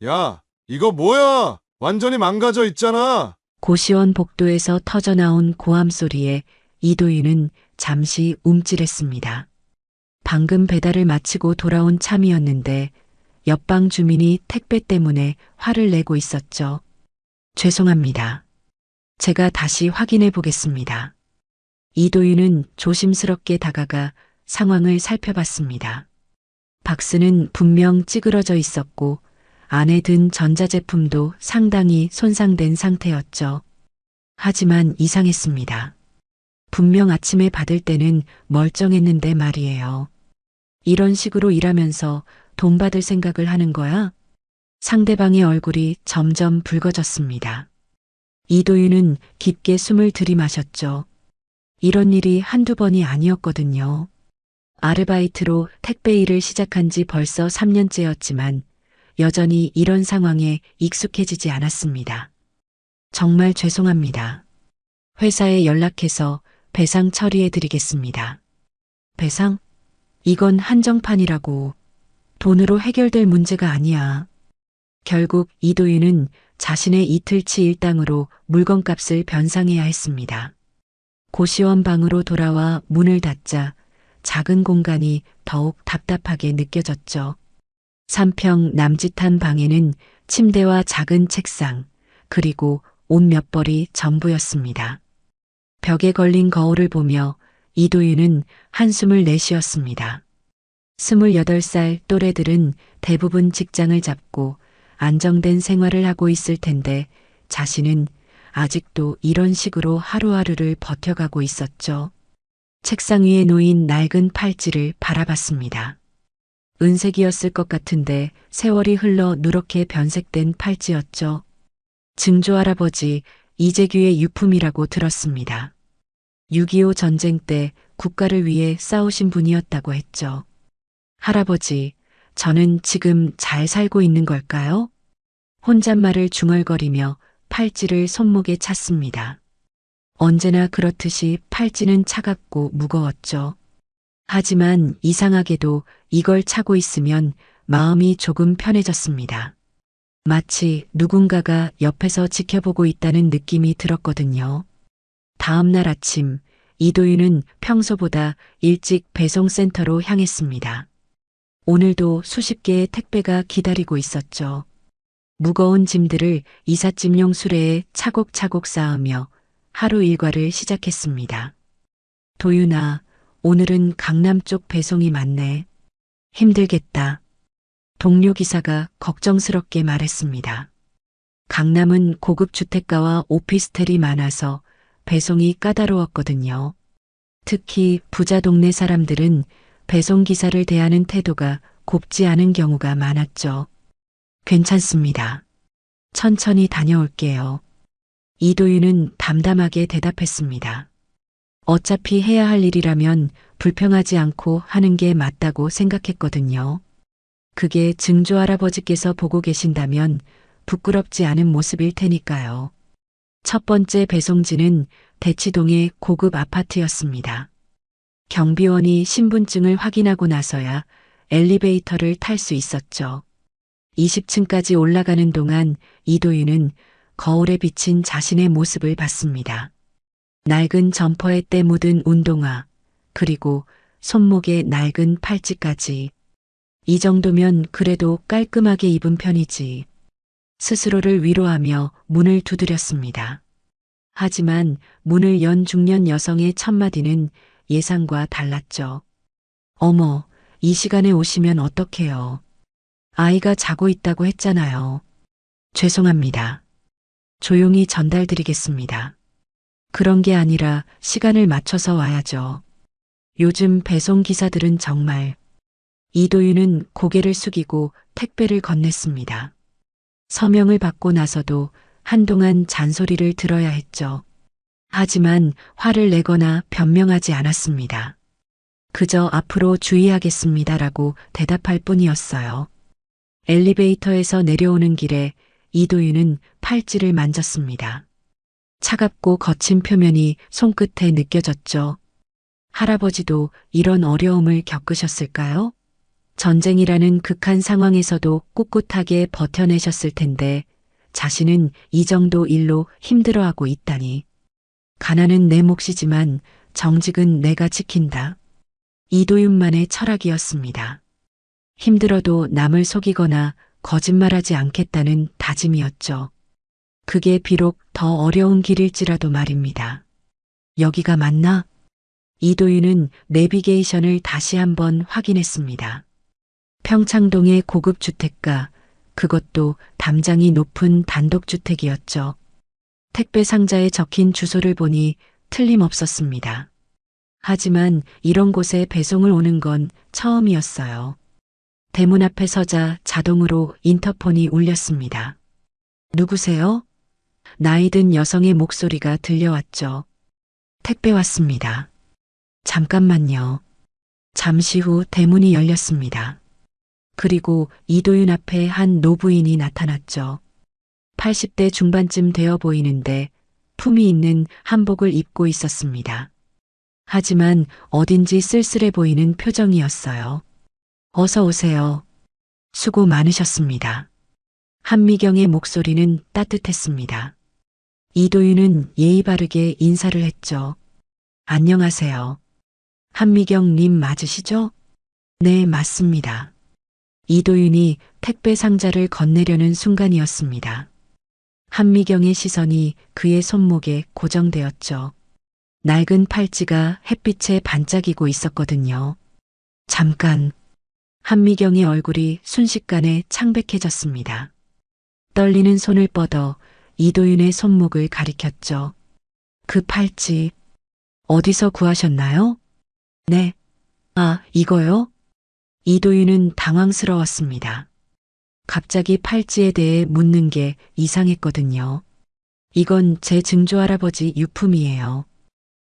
야, 이거 뭐야? 완전히 망가져 있잖아. 고시원 복도에서 터져나온 고함 소리에 이도윤은 잠시 움찔했습니다. 방금 배달을 마치고 돌아온 참이었는데 옆방 주민이 택배 때문에 화를 내고 있었죠. 죄송합니다. 제가 다시 확인해 보겠습니다. 이도윤은 조심스럽게 다가가 상황을 살펴봤습니다. 박스는 분명 찌그러져 있었고 안에 든 전자제품도 상당히 손상된 상태였죠. 하지만 이상했습니다. 분명 아침에 받을 때는 멀쩡했는데 말이에요. 이런 식으로 일하면서 돈 받을 생각을 하는 거야? 상대방의 얼굴이 점점 붉어졌습니다. 이도윤은 깊게 숨을 들이마셨죠. 이런 일이 한두 번이 아니었거든요. 아르바이트로 택배 일을 시작한 지 벌써 3년째였지만 여전히 이런 상황에 익숙해지지 않았습니다. 정말 죄송합니다. 회사에 연락해서 배상 처리해 드리겠습니다. 배상? 이건 한정판이라고. 돈으로 해결될 문제가 아니야. 결국 이도윤은 자신의 이틀치 일당으로 물건값을 변상해야 했습니다. 고시원 방으로 돌아와 문을 닫자 작은 공간이 더욱 답답하게 느껴졌죠. 3평 남짓한 방에는 침대와 작은 책상, 그리고 옷 몇 벌이 전부였습니다. 벽에 걸린 거울을 보며 이도윤은 한숨을 내쉬었습니다. 28살 또래들은 대부분 직장을 잡고 안정된 생활을 하고 있을 텐데 자신은 아직도 이런 식으로 하루하루를 버텨가고 있었죠. 책상 위에 놓인 낡은 팔찌를 바라봤습니다. 은색이었을 것 같은데 세월이 흘러 누렇게 변색된 팔찌였죠. 증조 할아버지 이재규의 유품이라고 들었습니다. 6.25 전쟁 때 국가를 위해 싸우신 분이었다고 했죠. 할아버지, 저는 지금 잘 살고 있는 걸까요? 혼잣말을 중얼거리며 팔찌를 손목에 찼습니다. 언제나 그렇듯이 팔찌는 차갑고 무거웠죠. 하지만 이상하게도 이걸 차고 있으면 마음이 조금 편해졌습니다. 마치 누군가가 옆에서 지켜보고 있다는 느낌이 들었거든요. 다음 날 아침, 이도윤은 평소보다 일찍 배송센터로 향했습니다. 오늘도 수십 개의 택배가 기다리고 있었죠. 무거운 짐들을 이삿짐용 수레에 차곡차곡 쌓으며 하루 일과를 시작했습니다. 도윤아, 오늘은 강남 쪽 배송이 많네. 힘들겠다. 동료 기사가 걱정스럽게 말했습니다. 강남은 고급 주택가와 오피스텔이 많아서 배송이 까다로웠거든요. 특히 부자 동네 사람들은 배송 기사를 대하는 태도가 곱지 않은 경우가 많았죠. 괜찮습니다. 천천히 다녀올게요. 이도윤은 담담하게 대답했습니다. 어차피 해야 할 일이라면 불평하지 않고 하는 게 맞다고 생각했거든요. 그게 증조 할아버지께서 보고 계신다면 부끄럽지 않은 모습일 테니까요. 첫 번째 배송지는 대치동의 고급 아파트였습니다. 경비원이 신분증을 확인하고 나서야 엘리베이터를 탈 수 있었죠. 20층까지 올라가는 동안 이도윤은 거울에 비친 자신의 모습을 봤습니다. 낡은 점퍼에 때 묻은 운동화, 그리고 손목에 낡은 팔찌까지. 이 정도면 그래도 깔끔하게 입은 편이지. 스스로를 위로하며 문을 두드렸습니다. 하지만 문을 연 중년 여성의 첫마디는 예상과 달랐죠. 어머, 이 시간에 오시면 어떡해요. 아이가 자고 있다고 했잖아요. 죄송합니다. 조용히 전달드리겠습니다. 그런 게 아니라 시간을 맞춰서 와야죠. 요즘 배송 기사들은 정말. 이도윤은 고개를 숙이고 택배를 건넸습니다. 서명을 받고 나서도 한동안 잔소리를 들어야 했죠. 하지만 화를 내거나 변명하지 않았습니다. 그저 앞으로 주의하겠습니다라고 대답할 뿐이었어요. 엘리베이터에서 내려오는 길에 이도윤은 팔찌를 만졌습니다. 차갑고 거친 표면이 손끝에 느껴졌죠. 할아버지도 이런 어려움을 겪으셨을까요? 전쟁이라는 극한 상황에서도 꿋꿋하게 버텨내셨을 텐데 자신은 이 정도 일로 힘들어하고 있다니. 가난은 내 몫이지만 정직은 내가 지킨다. 이도윤만의 철학이었습니다. 힘들어도 남을 속이거나 거짓말하지 않겠다는 다짐이었죠. 그게 비록 더 어려운 길일지라도 말입니다. 여기가 맞나? 이도윤은 내비게이션을 다시 한번 확인했습니다. 평창동의 고급 주택가, 그것도 담장이 높은 단독주택이었죠. 택배 상자에 적힌 주소를 보니 틀림없었습니다. 하지만 이런 곳에 배송을 오는 건 처음이었어요. 대문 앞에 서자 자동으로 인터폰이 울렸습니다. 누구세요? 나이든 여성의 목소리가 들려왔죠. 택배 왔습니다. 잠깐만요. 잠시 후 대문이 열렸습니다. 그리고 이도윤 앞에 한 노부인이 나타났죠. 80대 중반쯤 되어 보이는데 품위 있는 한복을 입고 있었습니다. 하지만 어딘지 쓸쓸해 보이는 표정이었어요. 어서 오세요. 수고 많으셨습니다. 한미경의 목소리는 따뜻했습니다. 이도윤은 예의 바르게 인사를 했죠. 안녕하세요. 한미경님 맞으시죠? 네, 맞습니다. 이도윤이 택배 상자를 건네려는 순간이었습니다. 한미경의 시선이 그의 손목에 고정되었죠. 낡은 팔찌가 햇빛에 반짝이고 있었거든요. 잠깐. 한미경의 얼굴이 순식간에 창백해졌습니다. 떨리는 손을 뻗어 이도윤의 손목을 가리켰죠. 그 팔찌, 어디서 구하셨나요? 네. 아, 이거요? 이도윤은 당황스러웠습니다. 갑자기 팔찌에 대해 묻는 게 이상했거든요. 이건 제 증조할아버지 유품이에요.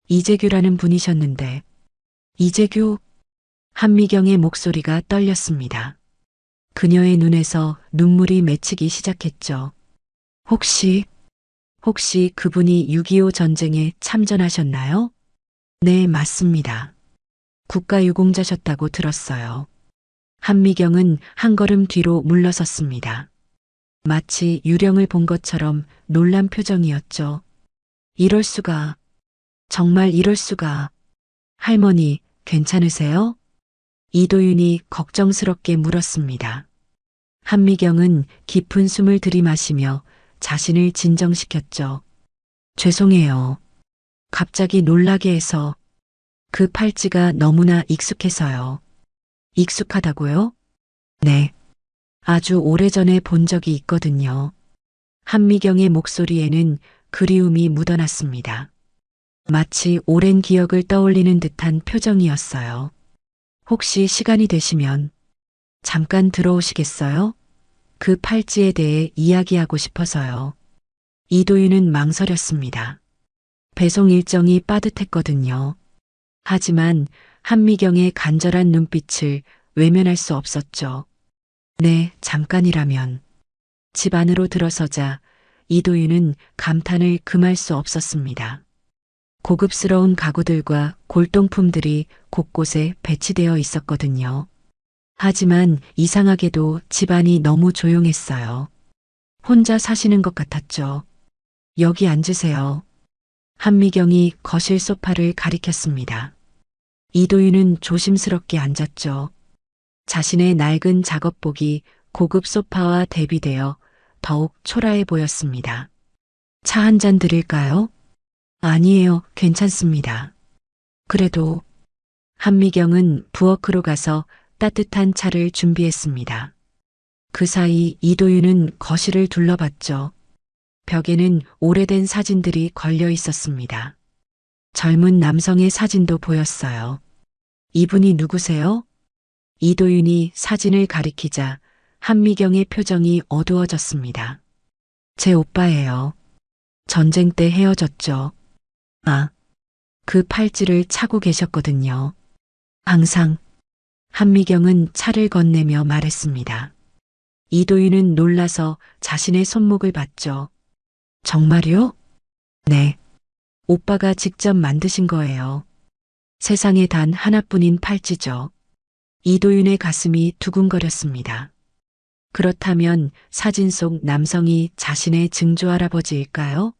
이재규라는 분이셨는데. 이재규? 한미경의 목소리가 떨렸습니다. 그녀의 눈에서 눈물이 맺히기 시작했죠. 혹시 그분이 6.25 전쟁에 참전하셨나요? 네, 맞습니다. 국가유공자셨다고 들었어요. 한미경은 한 걸음 뒤로 물러섰습니다. 마치 유령을 본 것처럼 놀란 표정이었죠. 이럴 수가, 정말 이럴 수가. 할머니, 괜찮으세요? 이도윤이 걱정스럽게 물었습니다. 한미경은 깊은 숨을 들이마시며 자신을 진정시켰죠. 죄송해요. 갑자기 놀라게 해서. 그 팔찌가 너무나 익숙해서요. 익숙하다고요? 네. 아주 오래전에 본 적이 있거든요. 한미경의 목소리에는 그리움이 묻어났습니다. 마치 오랜 기억을 떠올리는 듯한 표정이었어요. 혹시 시간이 되시면 잠깐 들어오시겠어요? 그 팔찌에 대해 이야기하고 싶어서요. 이도윤은 망설였습니다. 배송 일정이 빠듯했거든요. 하지만 한미경의 간절한 눈빛을 외면할 수 없었죠. 네, 잠깐이라면. 집 안으로 들어서자 이도윤은 감탄을 금할 수 없었습니다. 고급스러운 가구들과 골동품들이 곳곳에 배치되어 있었거든요. 하지만 이상하게도 집안이 너무 조용했어요. 혼자 사시는 것 같았죠. 여기 앉으세요. 한미경이 거실 소파를 가리켰습니다. 이도윤은 조심스럽게 앉았죠. 자신의 낡은 작업복이 고급 소파와 대비되어 더욱 초라해 보였습니다. 차 한 잔 드릴까요? 아니에요, 괜찮습니다. 그래도 한미경은 부엌으로 가서 따뜻한 차를 준비했습니다. 그 사이 이도윤은 거실을 둘러봤죠. 벽에는 오래된 사진들이 걸려 있었습니다. 젊은 남성의 사진도 보였어요. 이분이 누구세요? 이도윤이 사진을 가리키자 한미경의 표정이 어두워졌습니다. 제 오빠예요. 전쟁 때 헤어졌죠. 아, 그 팔찌를 차고 계셨거든요. 항상. 한미경은 차를 건네며 말했습니다. 이도윤은 놀라서 자신의 손목을 봤죠. 정말요? 네. 오빠가 직접 만드신 거예요. 세상에 단 하나뿐인 팔찌죠. 이도윤의 가슴이 두근거렸습니다. 그렇다면 사진 속 남성이 자신의 증조할아버지일까요?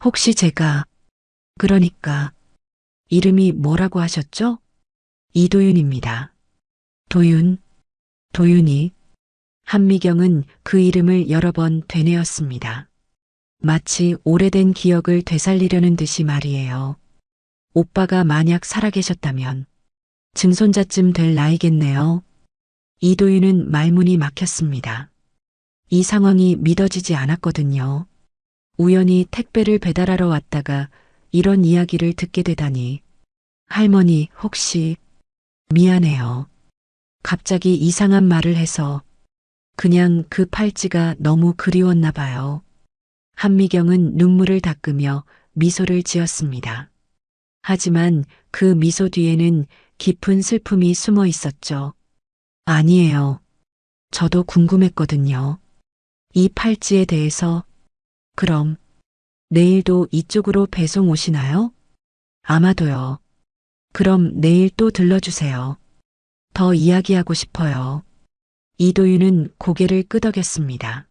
혹시 제가, 그러니까, 이름이 뭐라고 하셨죠? 이도윤입니다. 도윤, 도윤이. 한미경은 그 이름을 여러 번 되뇌었습니다. 마치 오래된 기억을 되살리려는 듯이 말이에요. 오빠가 만약 살아계셨다면 증손자쯤 될 나이겠네요. 이도윤은 말문이 막혔습니다. 이 상황이 믿어지지 않았거든요. 우연히 택배를 배달하러 왔다가 이런 이야기를 듣게 되다니. 할머니, 혹시 미안해요. 갑자기 이상한 말을 해서 그냥 그 팔찌가 너무 그리웠나 봐요. 한미경은 눈물을 닦으며 미소를 지었습니다. 하지만 그 미소 뒤에는 깊은 슬픔이 숨어 있었죠. 아니에요. 저도 궁금했거든요. 이 팔찌에 대해서. 그럼 내일도 이쪽으로 배송 오시나요? 아마도요. 그럼 내일 또 들러주세요. 더 이야기하고 싶어요. 이도윤은 고개를 끄덕였습니다.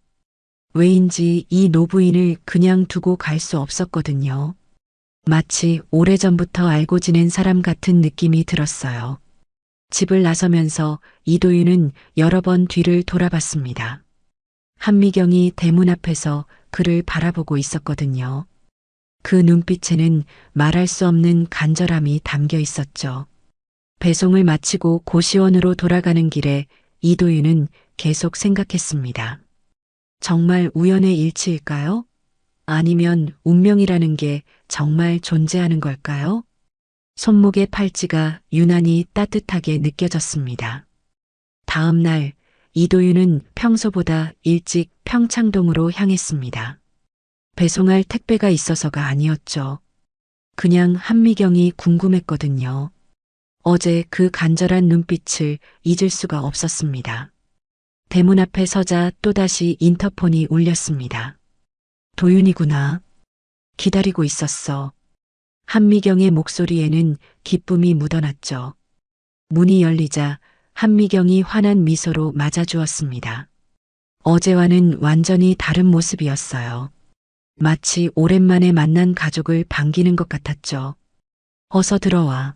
왜인지 이 노부인을 그냥 두고 갈 수 없었거든요. 마치 오래전부터 알고 지낸 사람 같은 느낌이 들었어요. 집을 나서면서 이도윤은 여러 번 뒤를 돌아봤습니다. 한미경이 대문 앞에서 그를 바라보고 있었거든요. 그 눈빛에는 말할 수 없는 간절함이 담겨 있었죠. 배송을 마치고 고시원으로 돌아가는 길에 이도윤은 계속 생각했습니다. 정말 우연의 일치일까요? 아니면 운명이라는 게 정말 존재하는 걸까요? 손목의 팔찌가 유난히 따뜻하게 느껴졌습니다. 다음 날 이도윤은 평소보다 일찍 평창동으로 향했습니다. 배송할 택배가 있어서가 아니었죠. 그냥 한미경이 궁금했거든요. 어제 그 간절한 눈빛을 잊을 수가 없었습니다. 대문 앞에 서자 또다시 인터폰이 울렸습니다. 도윤이구나. 기다리고 있었어. 한미경의 목소리에는 기쁨이 묻어났죠. 문이 열리자 한미경이 환한 미소로 맞아주었습니다. 어제와는 완전히 다른 모습이었어요. 마치 오랜만에 만난 가족을 반기는 것 같았죠. 어서 들어와.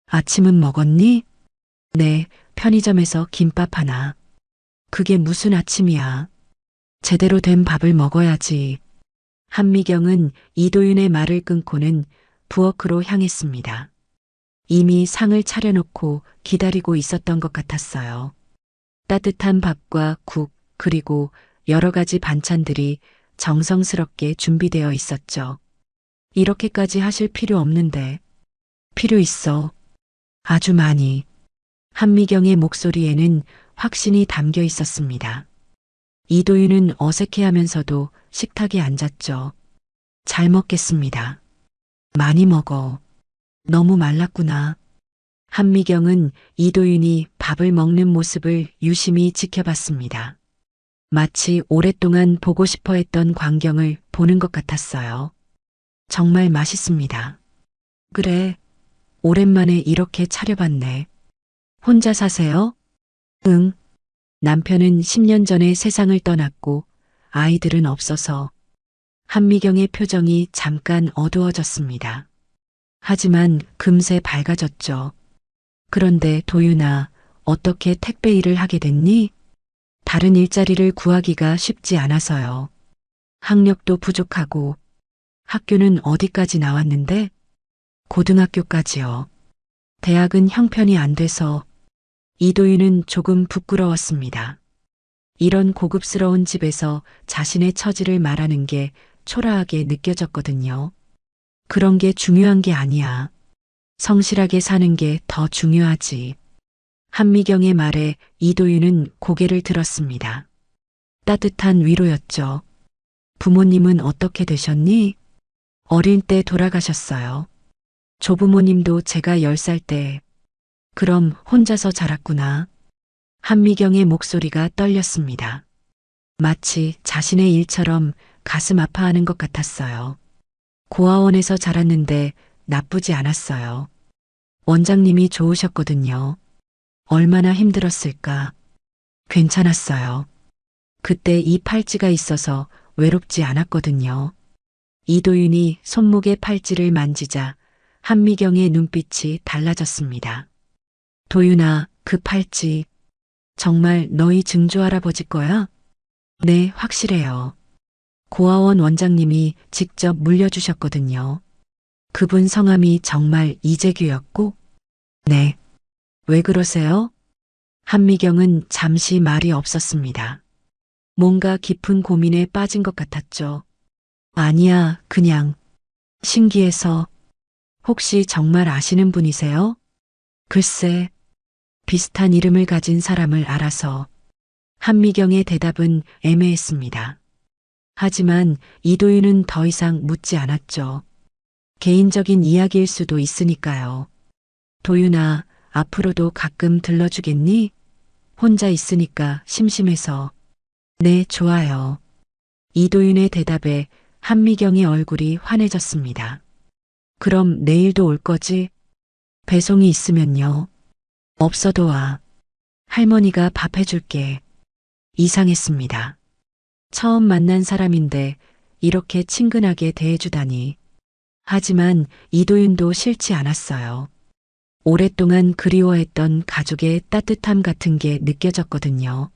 아침은 먹었니? 네, 편의점에서 김밥 하나. 그게 무슨 아침이야. 제대로 된 밥을 먹어야지. 한미경은 이도윤의 말을 끊고는 부엌으로 향했습니다. 이미 상을 차려놓고 기다리고 있었던 것 같았어요. 따뜻한 밥과 국, 그리고 여러 가지 반찬들이 정성스럽게 준비되어 있었죠. 이렇게까지 하실 필요 없는데. 필요 있어. 아주 많이. 한미경의 목소리에는 확신이 담겨 있었습니다. 이도윤은 어색해하면서도 식탁에 앉았죠. 잘 먹겠습니다. 많이 먹어. 너무 말랐구나. 한미경은 이도윤이 밥을 먹는 모습을 유심히 지켜봤습니다. 마치 오랫동안 보고 싶어 했던 광경을 보는 것 같았어요. 정말 맛있습니다. 그래. 오랜만에 이렇게 차려봤네. 혼자 사세요? 응. 남편은 10년 전에 세상을 떠났고 아이들은 없어서. 한미경의 표정이 잠깐 어두워졌습니다. 하지만 금세 밝아졌죠. 그런데 도윤아, 어떻게 택배 일을 하게 됐니? 다른 일자리를 구하기가 쉽지 않아서요. 학력도 부족하고. 학교는 어디까지 나왔는데? 고등학교까지요. 대학은 형편이 안 돼서. 이도윤은 조금 부끄러웠습니다. 이런 고급스러운 집에서 자신의 처지를 말하는 게 초라하게 느껴졌거든요. 그런 게 중요한 게 아니야. 성실하게 사는 게 더 중요하지. 한미경의 말에 이도윤은 고개를 들었습니다. 따뜻한 위로였죠. 부모님은 어떻게 되셨니? 어릴 때 돌아가셨어요. 조부모님도 제가 10살 때. 그럼 혼자서 자랐구나. 한미경의 목소리가 떨렸습니다. 마치 자신의 일처럼 가슴 아파하는 것 같았어요. 고아원에서 자랐는데 나쁘지 않았어요. 원장님이 좋으셨거든요. 얼마나 힘들었을까. 괜찮았어요. 그때 이 팔찌가 있어서 외롭지 않았거든요. 이도윤이 손목의 팔찌를 만지자 한미경의 눈빛이 달라졌습니다. 도윤아, 그 팔찌 정말 너희 증조 할아버지 거야? 네, 확실해요. 고아원 원장님이 직접 물려주셨거든요. 그분 성함이 정말 이재규였고? 네. 왜 그러세요? 한미경은 잠시 말이 없었습니다. 뭔가 깊은 고민에 빠진 것 같았죠. 아니야, 그냥 신기해서. 혹시 정말 아시는 분이세요? 글쎄, 비슷한 이름을 가진 사람을 알아서. 한미경의 대답은 애매했습니다. 하지만 이도윤은 더 이상 묻지 않았죠. 개인적인 이야기일 수도 있으니까요. 도윤아, 앞으로도 가끔 들러주겠니? 혼자 있으니까 심심해서. 네, 좋아요. 이도윤의 대답에 한미경의 얼굴이 환해졌습니다. 그럼 내일도 올 거지? 배송이 있으면요. 없어도 와. 할머니가 밥 해줄게. 이상했습니다. 처음 만난 사람인데 이렇게 친근하게 대해주다니. 하지만 이도윤도 싫지 않았어요. 오랫동안 그리워했던 가족의 따뜻함 같은 게 느껴졌거든요.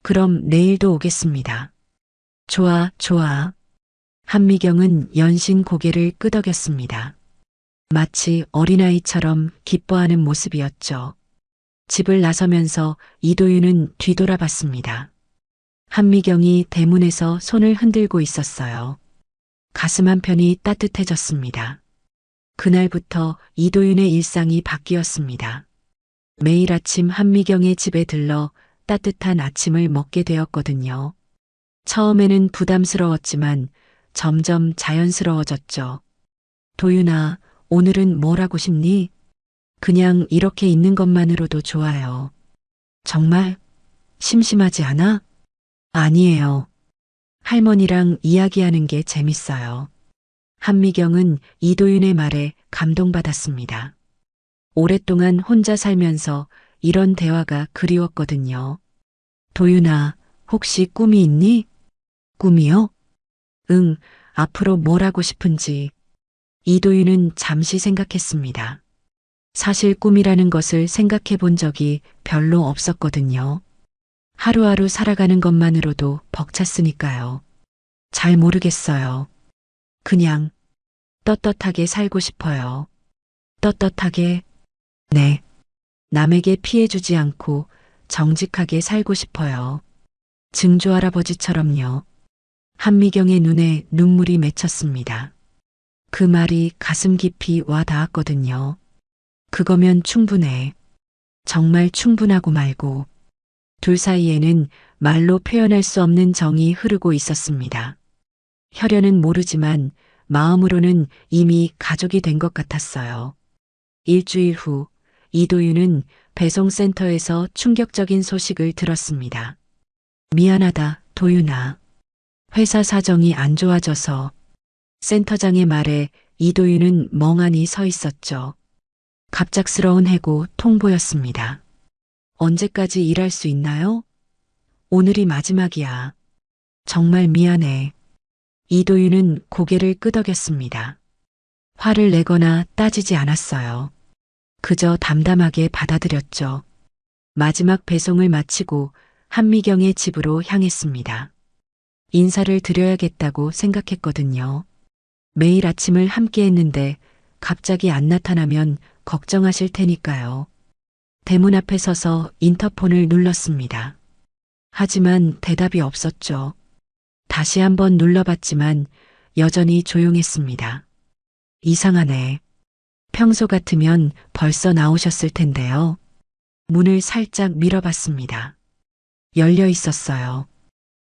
그럼 내일도 오겠습니다. 좋아, 좋아. 한미경은 연신 고개를 끄덕였습니다. 마치 어린아이처럼 기뻐하는 모습이었죠. 집을 나서면서 이도윤은 뒤돌아봤습니다. 한미경이 대문에서 손을 흔들고 있었어요. 가슴 한편이 따뜻해졌습니다. 그날부터 이도윤의 일상이 바뀌었습니다. 매일 아침 한미경의 집에 들러 따뜻한 아침을 먹게 되었거든요. 처음에는 부담스러웠지만 점점 자연스러워졌죠. 도윤아, 오늘은 뭘 하고 싶니? 그냥 이렇게 있는 것만으로도 좋아요. 정말 심심하지 않아? 아니에요. 할머니랑 이야기하는 게 재밌어요. 한미경은 이도윤의 말에 감동받았습니다. 오랫동안 혼자 살면서 이런 대화가 그리웠거든요. 도윤아, 혹시 꿈이 있니? 꿈이요? 응, 앞으로 뭘 하고 싶은지. 이도윤은 잠시 생각했습니다. 사실 꿈이라는 것을 생각해 본 적이 별로 없었거든요. 하루하루 살아가는 것만으로도 벅찼으니까요. 잘 모르겠어요. 그냥 떳떳하게 살고 싶어요. 떳떳하게? 네. 남에게 피해주지 않고 정직하게 살고 싶어요. 증조 할아버지처럼요. 한미경의 눈에 눈물이 맺혔습니다. 그 말이 가슴 깊이 와 닿았거든요. 그거면 충분해. 정말 충분하고 말고. 둘 사이에는 말로 표현할 수 없는 정이 흐르고 있었습니다. 혈연은 모르지만 마음으로는 이미 가족이 된 것 같았어요. 일주일 후 이도윤은 배송센터에서 충격적인 소식을 들었습니다. 미안하다, 도윤아. 회사 사정이 안 좋아져서. 센터장의 말에 이도윤은 멍하니 서 있었죠. 갑작스러운 해고 통보였습니다. 언제까지 일할 수 있나요? 오늘이 마지막이야. 정말 미안해. 이도윤은 고개를 끄덕였습니다. 화를 내거나 따지지 않았어요. 그저 담담하게 받아들였죠. 마지막 배송을 마치고 한미경의 집으로 향했습니다. 인사를 드려야겠다고 생각했거든요. 매일 아침을 함께 했는데 갑자기 안 나타나면 걱정하실 테니까요. 대문 앞에 서서 인터폰을 눌렀습니다. 하지만 대답이 없었죠. 다시 한번 눌러봤지만 여전히 조용했습니다. 이상하네. 평소 같으면 벌써 나오셨을 텐데요. 문을 살짝 밀어봤습니다. 열려 있었어요.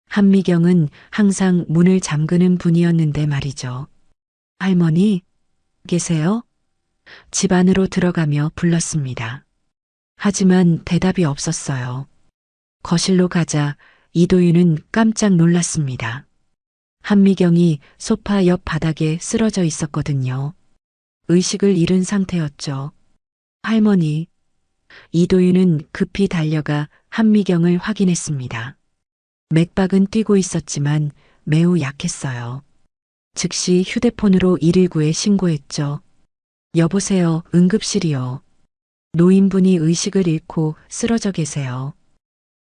한미경은 항상 문을 잠그는 분이었는데 말이죠. 할머니, 계세요? 집 안으로 들어가며 불렀습니다. 하지만 대답이 없었어요. 거실로 가자 이도윤은 깜짝 놀랐습니다. 한미경이 소파 옆 바닥에 쓰러져 있었거든요. 의식을 잃은 상태였죠. 할머니, 이도윤은 급히 달려가 한미경을 확인했습니다. 맥박은 뛰고 있었지만 매우 약했어요. 즉시 휴대폰으로 119에 신고했죠. 여보세요, 응급실이요. 노인분이 의식을 잃고 쓰러져 계세요.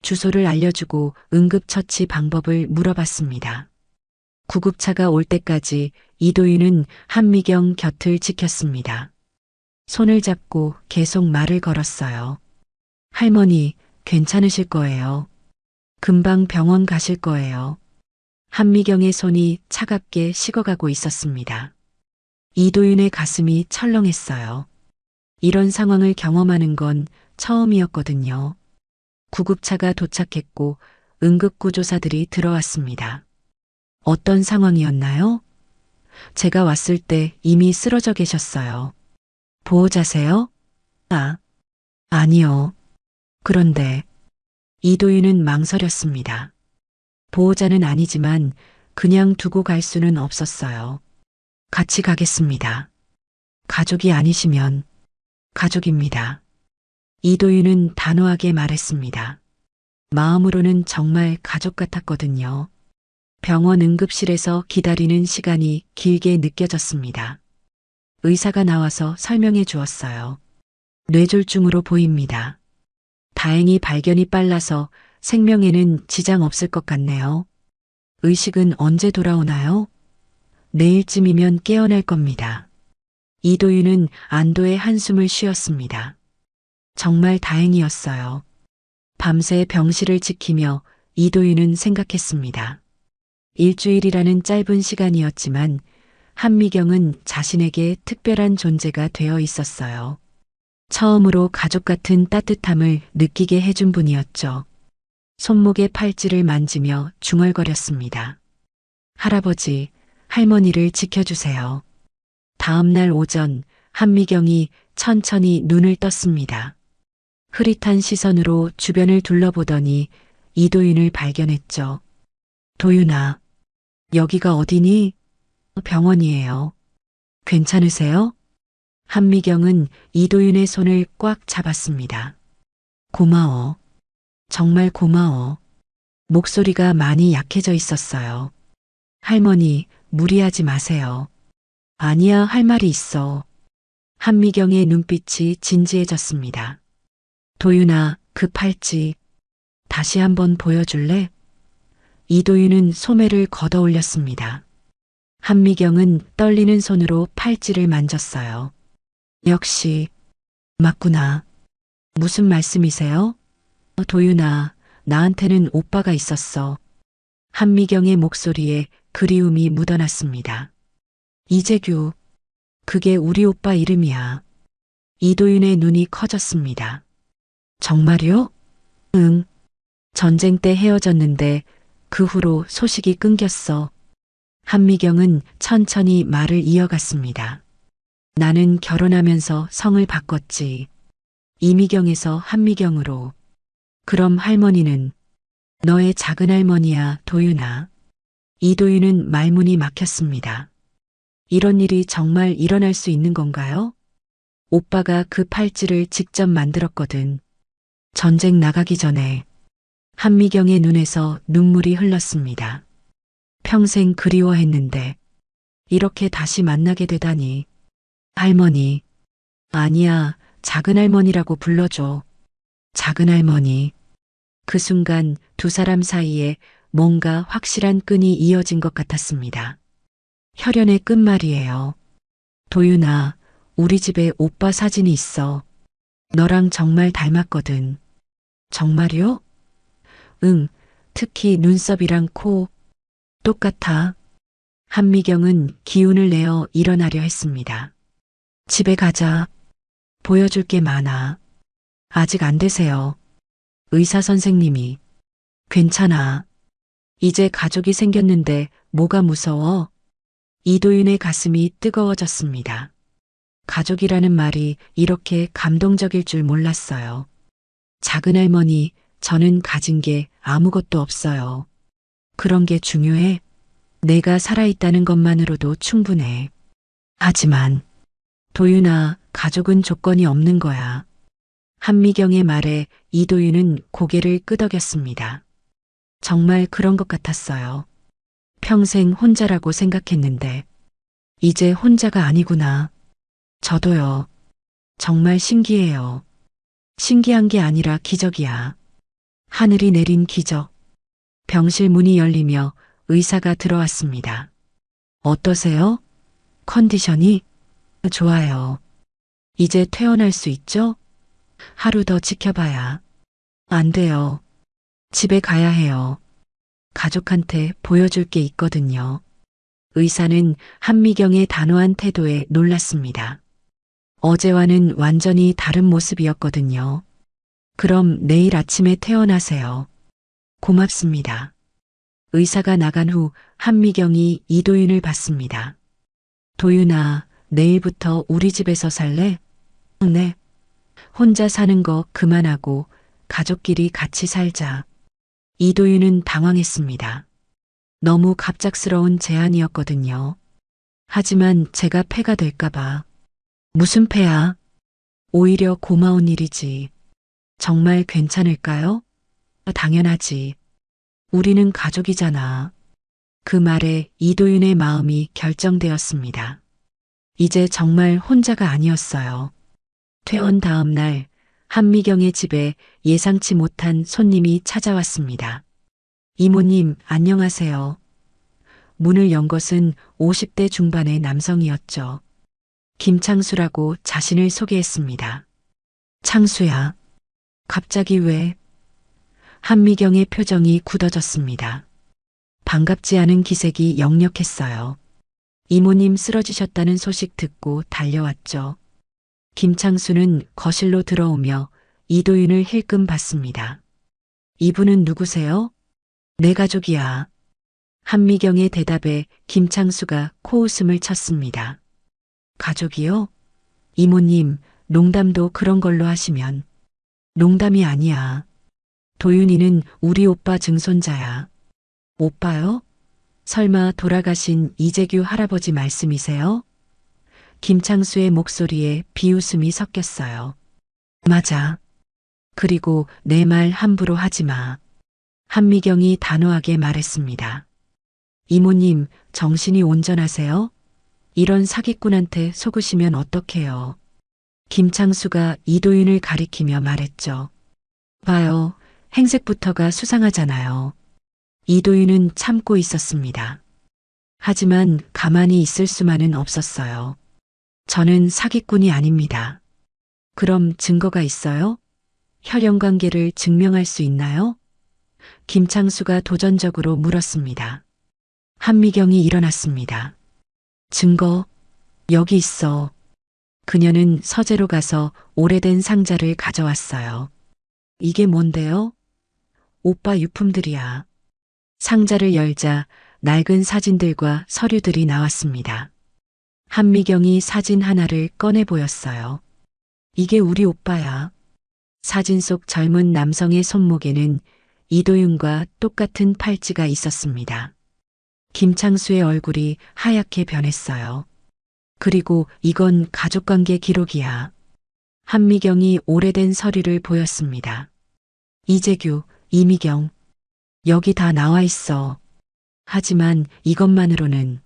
주소를 알려주고 응급처치 방법을 물어봤습니다. 구급차가 올 때까지 이도윤은 한미경 곁을 지켰습니다. 손을 잡고 계속 말을 걸었어요. 할머니, 괜찮으실 거예요. 금방 병원 가실 거예요. 한미경의 손이 차갑게 식어가고 있었습니다. 이도윤의 가슴이 철렁했어요. 이런 상황을 경험하는 건 처음이었거든요. 구급차가 도착했고 응급구조사들이 들어왔습니다. 어떤 상황이었나요? 제가 왔을 때 이미 쓰러져 계셨어요. 보호자세요? 아니요. 그런데 이도윤은 망설였습니다. 보호자는 아니지만 그냥 두고 갈 수는 없었어요. 같이 가겠습니다. 가족이 아니시면 가족입니다. 이도윤은 단호하게 말했습니다. 마음으로는 정말 가족 같았거든요. 병원 응급실에서 기다리는 시간이 길게 느껴졌습니다. 의사가 나와서 설명해 주었어요. 뇌졸중으로 보입니다. 다행히 발견이 빨라서 생명에는 지장 없을 것 같네요. 의식은 언제 돌아오나요? 내일쯤이면 깨어날 겁니다. 이도윤은 안도의 한숨을 쉬었습니다. 정말 다행이었어요. 밤새 병실을 지키며 이도윤은 생각했습니다. 일주일이라는 짧은 시간이었지만 한미경은 자신에게 특별한 존재가 되어 있었어요. 처음으로 가족 같은 따뜻함을 느끼게 해준 분이었죠. 손목에 팔찌를 만지며 중얼거렸습니다. 할아버지, 할머니를 지켜주세요. 다음 날 오전 한미경이 천천히 눈을 떴습니다. 흐릿한 시선으로 주변을 둘러보더니 이도윤을 발견했죠. 도윤아, 여기가 어디니? 병원이에요. 괜찮으세요? 한미경은 이도윤의 손을 꽉 잡았습니다. 고마워. 정말 고마워. 목소리가 많이 약해져 있었어요. 할머니, 무리하지 마세요. 아니야, 할 말이 있어. 한미경의 눈빛이 진지해졌습니다. 도윤아, 그 팔찌 다시 한번 보여줄래? 이도윤은 소매를 걷어 올렸습니다. 한미경은 떨리는 손으로 팔찌를 만졌어요. 역시 맞구나. 무슨 말씀이세요? 도윤아, 나한테는 오빠가 있었어. 한미경의 목소리에 그리움이 묻어났습니다. 이재규, 그게 우리 오빠 이름이야. 이도윤의 눈이 커졌습니다. 정말요? 응. 전쟁 때 헤어졌는데 그 후로 소식이 끊겼어. 한미경은 천천히 말을 이어갔습니다. 나는 결혼하면서 성을 바꿨지. 이미경에서 한미경으로. 그럼 할머니는 너의 작은할머니야, 도윤아. 이도윤은 말문이 막혔습니다. 이런 일이 정말 일어날 수 있는 건가요? 오빠가 그 팔찌를 직접 만들었거든. 전쟁 나가기 전에. 한미경의 눈에서 눈물이 흘렀습니다. 평생 그리워했는데 이렇게 다시 만나게 되다니. 할머니. 아니야, 작은할머니라고 불러줘. 작은할머니. 그 순간 두 사람 사이에 뭔가 확실한 끈이 이어진 것 같았습니다. 혈연의 끝말이에요. 도윤아, 우리 집에 오빠 사진이 있어. 너랑 정말 닮았거든. 정말요? 응, 특히 눈썹이랑 코. 똑같아. 한미경은 기운을 내어 일어나려 했습니다. 집에 가자. 보여줄 게 많아. 아직 안 되세요. 의사 선생님이. 괜찮아. 이제 가족이 생겼는데 뭐가 무서워? 이도윤의 가슴이 뜨거워졌습니다. 가족이라는 말이 이렇게 감동적일 줄 몰랐어요. 작은할머니, 저는 가진 게 아무것도 없어요. 그런 게 중요해? 내가 살아있다는 것만으로도 충분해. 하지만, 도윤아, 가족은 조건이 없는 거야. 한미경의 말에 이도윤은 고개를 끄덕였습니다. 정말 그런 것 같았어요. 평생 혼자라고 생각했는데, 이제 혼자가 아니구나. 저도요. 정말 신기해요. 신기한 게 아니라 기적이야. 하늘이 내린 기적. 병실 문이 열리며 의사가 들어왔습니다. 어떠세요? 컨디션이? 좋아요. 이제 퇴원할 수 있죠? 하루 더 지켜봐야. 안 돼요. 집에 가야 해요. 가족한테 보여줄 게 있거든요. 의사는 한미경의 단호한 태도에 놀랐습니다. 어제와는 완전히 다른 모습이었거든요. 그럼 내일 아침에 퇴원하세요. 고맙습니다. 의사가 나간 후 한미경이 이도윤을 봤습니다. 도윤아, 내일부터 우리 집에서 살래? 네. 혼자 사는 거 그만하고 가족끼리 같이 살자. 이도윤은 당황했습니다. 너무 갑작스러운 제안이었거든요. 하지만 제가 폐가 될까봐. 무슨 폐야? 오히려 고마운 일이지. 정말 괜찮을까요? 당연하지. 우리는 가족이잖아. 그 말에 이도윤의 마음이 결정되었습니다. 이제 정말 혼자가 아니었어요. 퇴원 다음 날 한미경의 집에 예상치 못한 손님이 찾아왔습니다. 이모님, 안녕하세요. 문을 연 것은 50대 중반의 남성이었죠. 김창수라고 자신을 소개했습니다. 창수야. 갑자기 왜? 한미경의 표정이 굳어졌습니다. 반갑지 않은 기색이 역력했어요. 이모님 쓰러지셨다는 소식 듣고 달려왔죠. 김창수는 거실로 들어오며 이도윤을 힐끔 봤습니다. 이분은 누구세요? 내 가족이야. 한미경의 대답에 김창수가 코웃음을 쳤습니다. 가족이요? 이모님, 농담도 그런 걸로 하시면. 농담이 아니야. 도윤이는 우리 오빠 증손자야. 오빠요? 설마 돌아가신 이재규 할아버지 말씀이세요? 김창수의 목소리에 비웃음이 섞였어요. 맞아. 그리고 내 말 함부로 하지 마. 한미경이 단호하게 말했습니다. 이모님, 정신이 온전하세요? 이런 사기꾼한테 속으시면 어떡해요? 김창수가 이도윤을 가리키며 말했죠. 봐요, 행색부터가 수상하잖아요. 이도윤은 참고 있었습니다. 하지만 가만히 있을 수만은 없었어요. 저는 사기꾼이 아닙니다. 그럼 증거가 있어요? 혈연 관계를 증명할 수 있나요? 김창수가 도전적으로 물었습니다. 한미경이 일어났습니다. 증거, 여기 있어. 그녀는 서재로 가서 오래된 상자를 가져왔어요. 이게 뭔데요? 오빠 유품들이야. 상자를 열자 낡은 사진들과 서류들이 나왔습니다. 한미경이 사진 하나를 꺼내 보였어요. 이게 우리 오빠야. 사진 속 젊은 남성의 손목에는 이도윤과 똑같은 팔찌가 있었습니다. 김창수의 얼굴이 하얗게 변했어요. 그리고 이건 가족관계 기록이야. 한미경이 오래된 서류를 보였습니다. 이재규, 이미경, 여기 다 나와 있어. 하지만 이것만으로는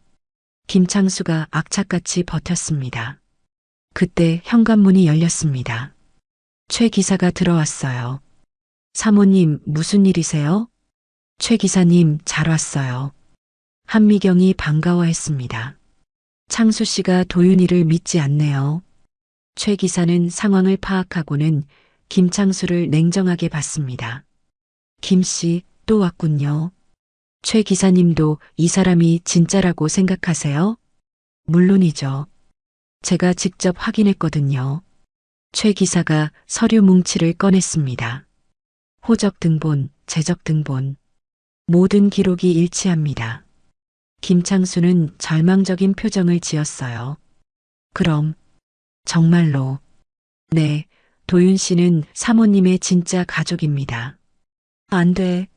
김창수가 악착같이 버텼습니다. 그때 현관문이 열렸습니다. 최 기사가 들어왔어요. 사모님, 무슨 일이세요? 최 기사님, 잘 왔어요. 한미경이 반가워했습니다. 창수 씨가 도윤이를 믿지 않네요. 최 기사는 상황을 파악하고는 김창수를 냉정하게 봤습니다. 김 씨, 또 왔군요. 최 기사님도 이 사람이 진짜라고 생각하세요? 물론이죠. 제가 직접 확인했거든요. 최 기사가 서류 뭉치를 꺼냈습니다. 호적 등본, 재적 등본. 모든 기록이 일치합니다. 김창수는 절망적인 표정을 지었어요. 그럼, 정말로. 네, 도윤 씨는 사모님의 진짜 가족입니다. 안 돼.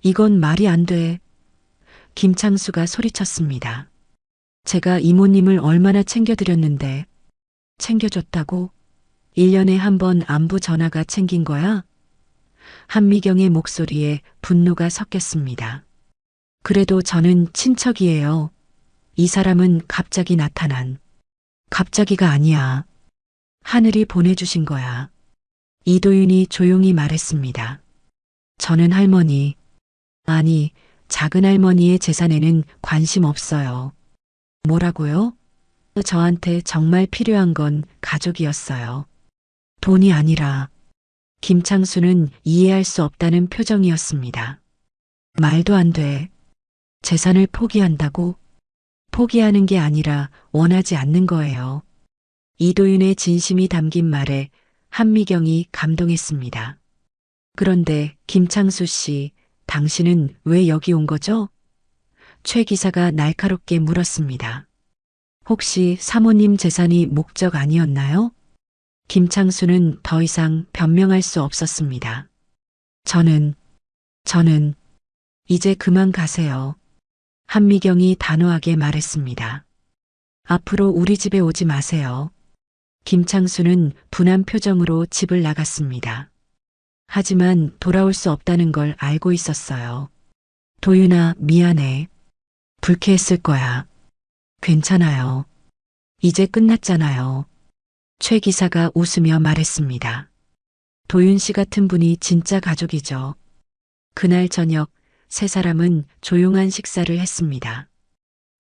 이건 말이 안 돼. 김창수가 소리쳤습니다. 제가 이모님을 얼마나 챙겨드렸는데. 챙겨줬다고? 1년에 한 번 안부 전화가 챙긴 거야? 한미경의 목소리에 분노가 섞였습니다. 그래도 저는 친척이에요. 이 사람은 갑자기 나타난. 갑자기가 아니야. 하늘이 보내주신 거야. 이도윤이 조용히 말했습니다. 저는 할머니, 아니, 작은 할머니의 재산에는 관심 없어요. 뭐라고요? 저한테 정말 필요한 건 가족이었어요. 돈이 아니라. 김창수는 이해할 수 없다는 표정이었습니다. 말도 안 돼. 재산을 포기한다고? 포기하는 게 아니라 원하지 않는 거예요. 이도윤의 진심이 담긴 말에 한미경이 감동했습니다. 그런데 김창수 씨, 당신은 왜 여기 온 거죠? 최 기사가 날카롭게 물었습니다. 혹시 사모님 재산이 목적 아니었나요? 김창수는 더 이상 변명할 수 없었습니다. 저는 이제 그만 가세요. 한미경이 단호하게 말했습니다. 앞으로 우리 집에 오지 마세요. 김창수는 분한 표정으로 집을 나갔습니다. 하지만 돌아올 수 없다는 걸 알고 있었어요. 도윤아, 미안해. 불쾌했을 거야. 괜찮아요. 이제 끝났잖아요. 최 기사가 웃으며 말했습니다. 도윤 씨 같은 분이 진짜 가족이죠. 그날 저녁 세 사람은 조용한 식사를 했습니다.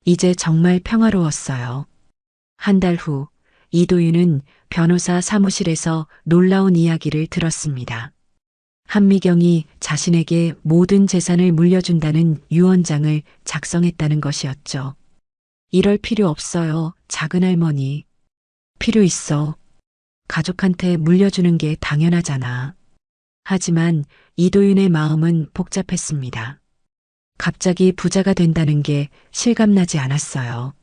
이제 정말 평화로웠어요. 한 달 후 이도윤은 변호사 사무실에서 놀라운 이야기를 들었습니다. 한미경이 자신에게 모든 재산을 물려준다는 유언장을 작성했다는 것이었죠. 이럴 필요 없어요, 작은 할머니. 필요 있어. 가족한테 물려주는 게 당연하잖아. 하지만 이도윤의 마음은 복잡했습니다. 갑자기 부자가 된다는 게 실감나지 않았어요.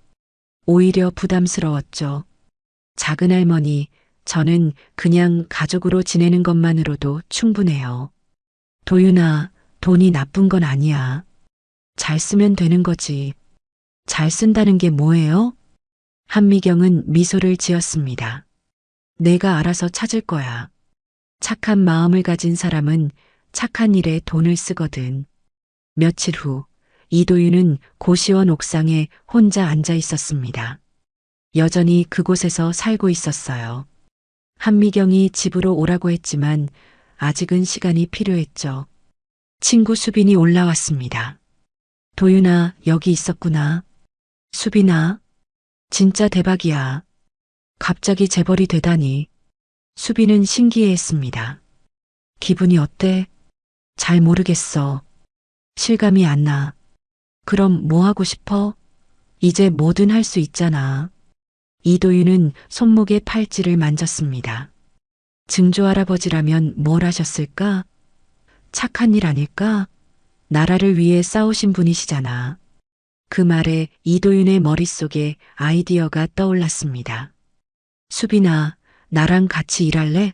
오히려 부담스러웠죠. 작은 할머니, 저는 그냥 가족으로 지내는 것만으로도 충분해요. 도윤아, 돈이 나쁜 건 아니야. 잘 쓰면 되는 거지. 잘 쓴다는 게 뭐예요? 한미경은 미소를 지었습니다. 내가 알아서 찾을 거야. 착한 마음을 가진 사람은 착한 일에 돈을 쓰거든. 며칠 후 이도윤은 고시원 옥상에 혼자 앉아 있었습니다. 여전히 그곳에서 살고 있었어요. 한미경이 집으로 오라고 했지만 아직은 시간이 필요했죠. 친구 수빈이 올라왔습니다. 도윤아, 여기 있었구나. 수빈아, 진짜 대박이야. 갑자기 재벌이 되다니. 수빈은 신기해했습니다. 기분이 어때? 잘 모르겠어. 실감이 안 나. 그럼 뭐 하고 싶어? 이제 뭐든 할 수 있잖아. 이도윤은 손목에 팔찌를 만졌습니다. 증조 할아버지라면 뭘 하셨을까? 착한 일 아닐까? 나라를 위해 싸우신 분이시잖아. 그 말에 이도윤의 머릿속에 아이디어가 떠올랐습니다. 수빈아, 나랑 같이 일할래?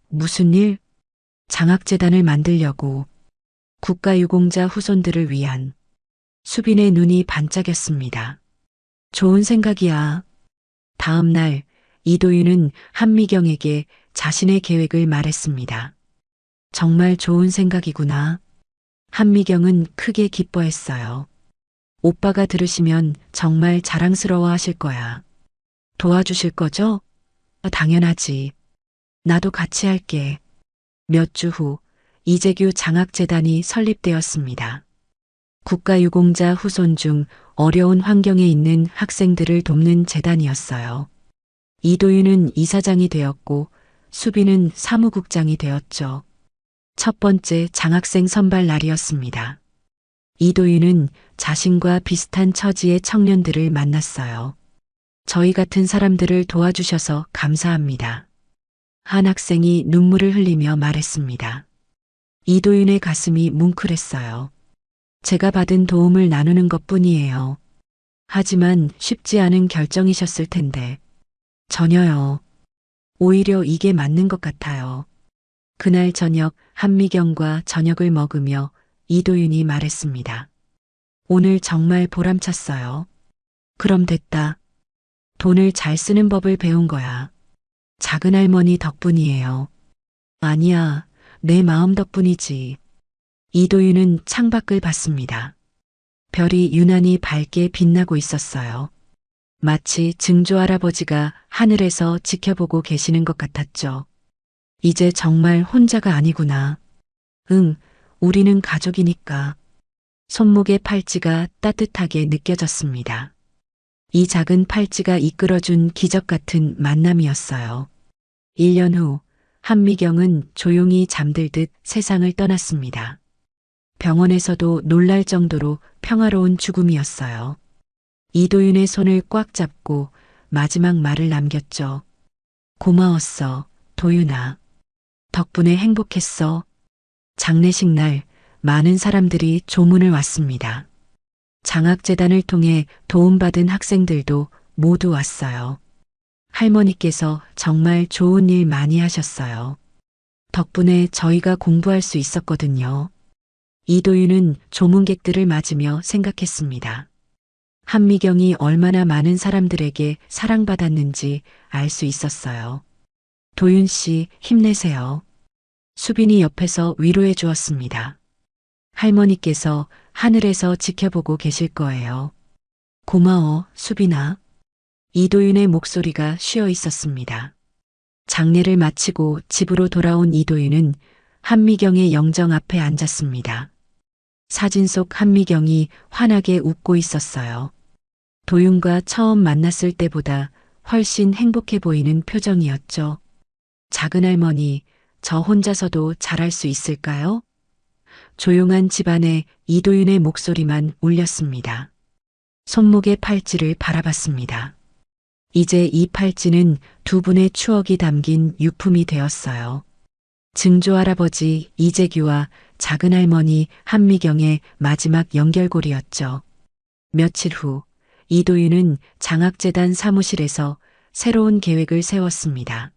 무슨 일? 장학재단을 만들려고. 국가유공자 후손들을 위한. 수빈의 눈이 반짝였습니다. 좋은 생각이야. 다음 날 이도윤은 한미경에게 자신의 계획을 말했습니다. 정말 좋은 생각이구나. 한미경은 크게 기뻐했어요. 오빠가 들으시면 정말 자랑스러워 하실 거야. 도와주실 거죠? 당연하지. 나도 같이 할게. 몇 주 후 이재규 장학재단이 설립되었습니다. 국가유공자 후손 중 어려운 환경에 있는 학생들을 돕는 재단이었어요. 이도윤은 이사장이 되었고 수빈은 사무국장이 되었죠. 첫 번째 장학생 선발 날이었습니다. 이도윤은 자신과 비슷한 처지의 청년들을 만났어요. 저희 같은 사람들을 도와주셔서 감사합니다. 한 학생이 눈물을 흘리며 말했습니다. 이도윤의 가슴이 뭉클했어요. 제가 받은 도움을 나누는 것뿐이에요. 하지만 쉽지 않은 결정이셨을 텐데. 전혀요. 오히려 이게 맞는 것 같아요. 그날 저녁 한미경과 저녁을 먹으며 이도윤이 말했습니다. 오늘 정말 보람찼어요. 그럼 됐다. 돈을 잘 쓰는 법을 배운 거야. 작은할머니 덕분이에요. 아니야, 내 마음 덕분이지. 이도윤은 창밖을 봤습니다. 별이 유난히 밝게 빛나고 있었어요. 마치 증조할아버지가 하늘에서 지켜보고 계시는 것 같았죠. 이제 정말 혼자가 아니구나. 응, 우리는 가족이니까. 손목의 팔찌가 따뜻하게 느껴졌습니다. 이 작은 팔찌가 이끌어준 기적 같은 만남이었어요. 1년 후, 한미경은 조용히 잠들듯 세상을 떠났습니다. 병원에서도 놀랄 정도로 평화로운 죽음이었어요. 이도윤의 손을 꽉 잡고 마지막 말을 남겼죠. 고마웠어, 도윤아. 덕분에 행복했어. 장례식 날 많은 사람들이 조문을 왔습니다. 장학재단을 통해 도움받은 학생들도 모두 왔어요. 할머니께서 정말 좋은 일 많이 하셨어요. 덕분에 저희가 공부할 수 있었거든요. 이도윤은 조문객들을 맞으며 생각했습니다. 한미경이 얼마나 많은 사람들에게 사랑받았는지 알 수 있었어요. 도윤 씨, 힘내세요. 수빈이 옆에서 위로해 주었습니다. 할머니께서 하늘에서 지켜보고 계실 거예요. 고마워, 수빈아. 이도윤의 목소리가 쉬어 있었습니다. 장례를 마치고 집으로 돌아온 이도윤은 한미경의 영정 앞에 앉았습니다. 사진 속 한미경이 환하게 웃고 있었어요. 도윤과 처음 만났을 때보다 훨씬 행복해 보이는 표정이었죠. 작은할머니, 저 혼자서도 잘할 수 있을까요? 조용한 집안에 이도윤의 목소리만 울렸습니다. 손목의 팔찌를 바라봤습니다. 이제 이 팔찌는 두 분의 추억이 담긴 유품이 되었어요. 증조할아버지 이재규와 작은할머니 한미경의 마지막 연결고리였죠. 며칠 후 이도윤은 장학재단 사무실에서 새로운 계획을 세웠습니다.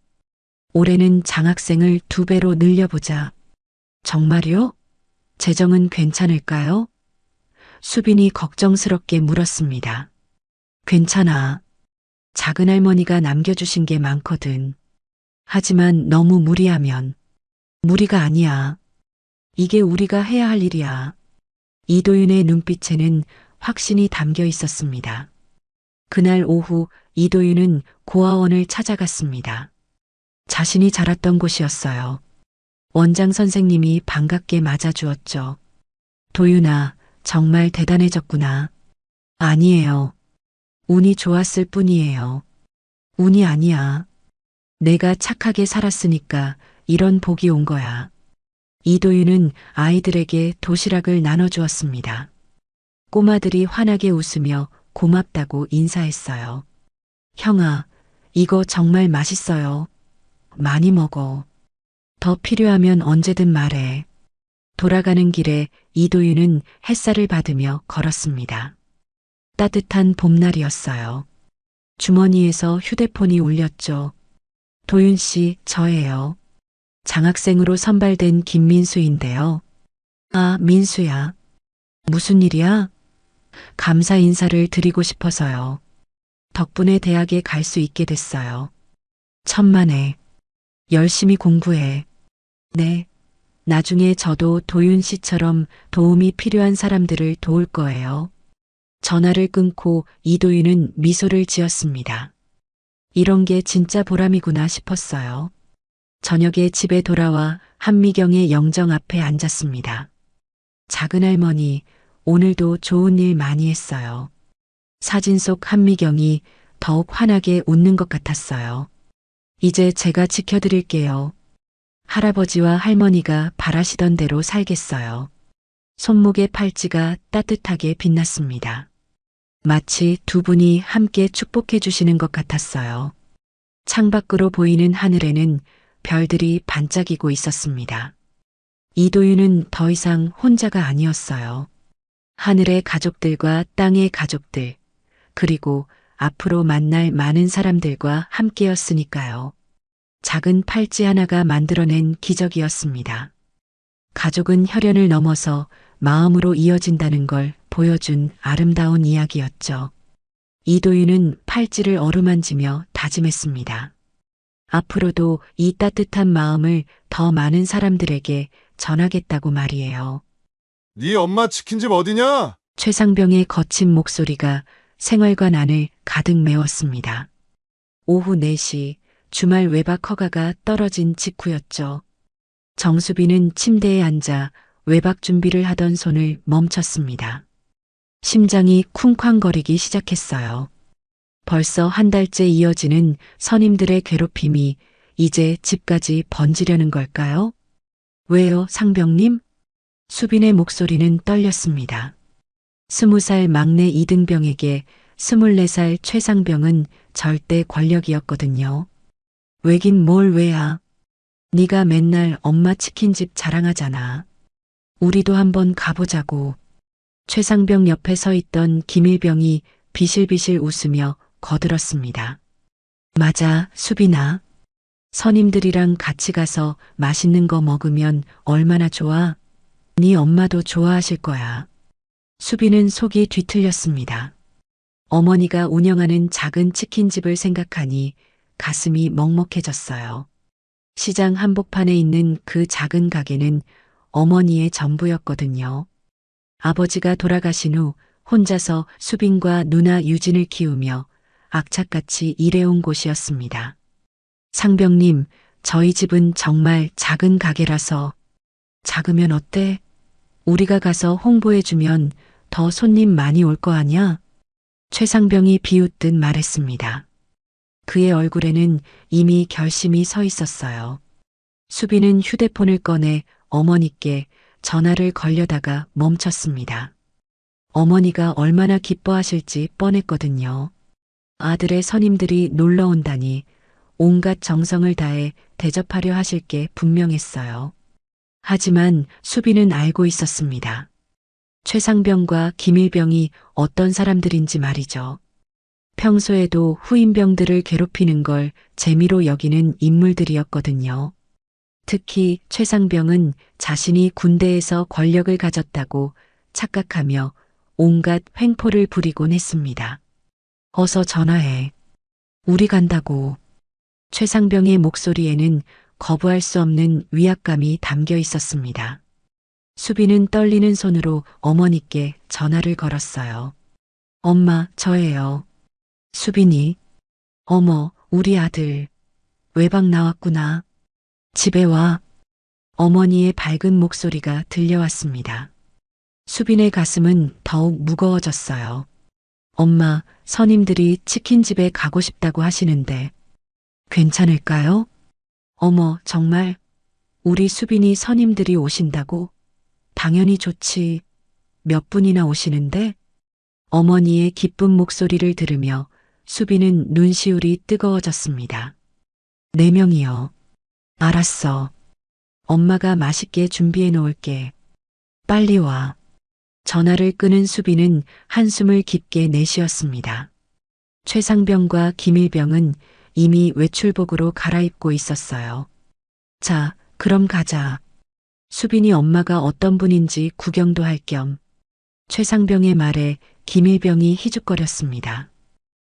올해는 장학생을 2배로 늘려보자. 정말요? 재정은 괜찮을까요? 수빈이 걱정스럽게 물었습니다. 괜찮아. 작은할머니가 남겨주신 게 많거든. 하지만 너무 무리하면 무리가 아니야. 이게 우리가 해야 할 일이야. 이도윤의 눈빛에는 확신이 담겨 있었습니다. 그날 오후 이도윤은 고아원을 찾아갔습니다. 자신이 자랐던 곳이었어요. 원장 선생님이 반갑게 맞아주었죠. 도윤아, 정말 대단해졌구나. 아니에요. 운이 좋았을 뿐이에요. 운이 아니야. 내가 착하게 살았으니까 이런 복이 온 거야. 이도윤은 아이들에게 도시락을 나눠주었습니다. 꼬마들이 환하게 웃으며 고맙다고 인사했어요. 형아, 이거 정말 맛있어요. 많이 먹어. 더 필요하면 언제든 말해. 돌아가는 길에 이도윤은 햇살을 받으며 걸었습니다. 따뜻한 봄날이었어요. 주머니에서 휴대폰이 울렸죠. 도윤 씨, 저예요. 장학생으로 선발된 김민수인데요. 아, 민수야. 무슨 일이야? 감사 인사를 드리고 싶어서요. 덕분에 대학에 갈 수 있게 됐어요. 천만에. 열심히 공부해. 네. 나중에 저도 도윤 씨처럼 도움이 필요한 사람들을 도울 거예요. 전화를 끊고 이도윤은 미소를 지었습니다. 이런 게 진짜 보람이구나 싶었어요. 저녁에 집에 돌아와 한미경의 영정 앞에 앉았습니다. 작은할머니, 오늘도 좋은 일 많이 했어요. 사진 속 한미경이 더욱 환하게 웃는 것 같았어요. 이제 제가 지켜드릴게요. 할아버지와 할머니가 바라시던 대로 살겠어요. 손목의 팔찌가 따뜻하게 빛났습니다. 마치 두 분이 함께 축복해 주시는 것 같았어요. 창밖으로 보이는 하늘에는 별들이 반짝이고 있었습니다. 이도윤은 더 이상 혼자가 아니었어요. 하늘의 가족들과 땅의 가족들, 그리고 앞으로 만날 많은 사람들과 함께였으니까요. 작은 팔찌 하나가 만들어낸 기적이었습니다. 가족은 혈연을 넘어서 마음으로 이어진다는 걸 보여준 아름다운 이야기였죠. 이도윤은 팔찌를 어루만지며 다짐했습니다. 앞으로도 이 따뜻한 마음을 더 많은 사람들에게 전하겠다고 말이에요. 네 엄마 치킨집 어디냐? 최상병의 거친 목소리가 생활관 안을 가득 메웠습니다. 오후 4시 주말 외박 허가가 떨어진 직후였죠. 정수빈은 침대에 앉아 외박 준비를 하던 손을 멈췄습니다. 심장이 쿵쾅거리기 시작했어요. 벌써 한 달째 이어지는 선임들의 괴롭힘이 이제 집까지 번지려는 걸까요? 왜요, 상병님? 수빈의 목소리는 떨렸습니다. 20살 막내 이등병에게 24살 최상병은 절대 권력이었거든요. 왜긴 뭘 왜야? 네가 맨날 엄마 치킨집 자랑하잖아. 우리도 한번 가보자고. 최상병 옆에 서 있던 김일병이 비실비실 웃으며 거들었습니다. 맞아, 수빈아. 선임들이랑 같이 가서 맛있는 거 먹으면 얼마나 좋아? 네 엄마도 좋아하실 거야. 수빈은 속이 뒤틀렸습니다. 어머니가 운영하는 작은 치킨집을 생각하니 가슴이 먹먹해졌어요. 시장 한복판에 있는 그 작은 가게는 어머니의 전부였거든요. 아버지가 돌아가신 후 혼자서 수빈과 누나 유진을 키우며 악착같이 일해온 곳이었습니다. 상병님, 저희 집은 정말 작은 가게라서. 작으면 어때? 우리가 가서 홍보해주면 더 손님 많이 올 거 아냐? 최상병이 비웃듯 말했습니다. 그의 얼굴에는 이미 결심이 서 있었어요. 수빈은 휴대폰을 꺼내 어머니께 전화를 걸려다가 멈췄습니다. 어머니가 얼마나 기뻐하실지 뻔했거든요. 아들의 선임들이 놀러 온다니 온갖 정성을 다해 대접하려 하실 게 분명했어요. 하지만 수빈은 알고 있었습니다. 최상병과 김일병이 어떤 사람들인지 말이죠. 평소에도 후임병들을 괴롭히는 걸 재미로 여기는 인물들이었거든요. 특히 최상병은 자신이 군대에서 권력을 가졌다고 착각하며 온갖 횡포를 부리곤 했습니다. 어서 전화해. 우리 간다고. 최상병의 목소리에는 거부할 수 없는 위압감이 담겨 있었습니다. 수빈은 떨리는 손으로 어머니께 전화를 걸었어요. 엄마, 저예요. 수빈이. 어머, 우리 아들. 외박 나왔구나. 집에 와. 어머니의 밝은 목소리가 들려왔습니다. 수빈의 가슴은 더욱 무거워졌어요. 엄마, 선임들이 치킨집에 가고 싶다고 하시는데 괜찮을까요? 어머, 정말 우리 수빈이 선임들이 오신다고? 당연히 좋지. 몇 분이나 오시는데? 어머니의 기쁜 목소리를 들으며 수빈은 눈시울이 뜨거워졌습니다. 4명이요. 알았어. 엄마가 맛있게 준비해 놓을게. 빨리 와. 전화를 끊은 수빈은 한숨을 깊게 내쉬었습니다. 최상병과 김일병은 이미 외출복으로 갈아입고 있었어요. 자, 그럼 가자. 수빈이 엄마가 어떤 분인지 구경도 할 겸. 최상병의 말에 김일병이 희죽거렸습니다.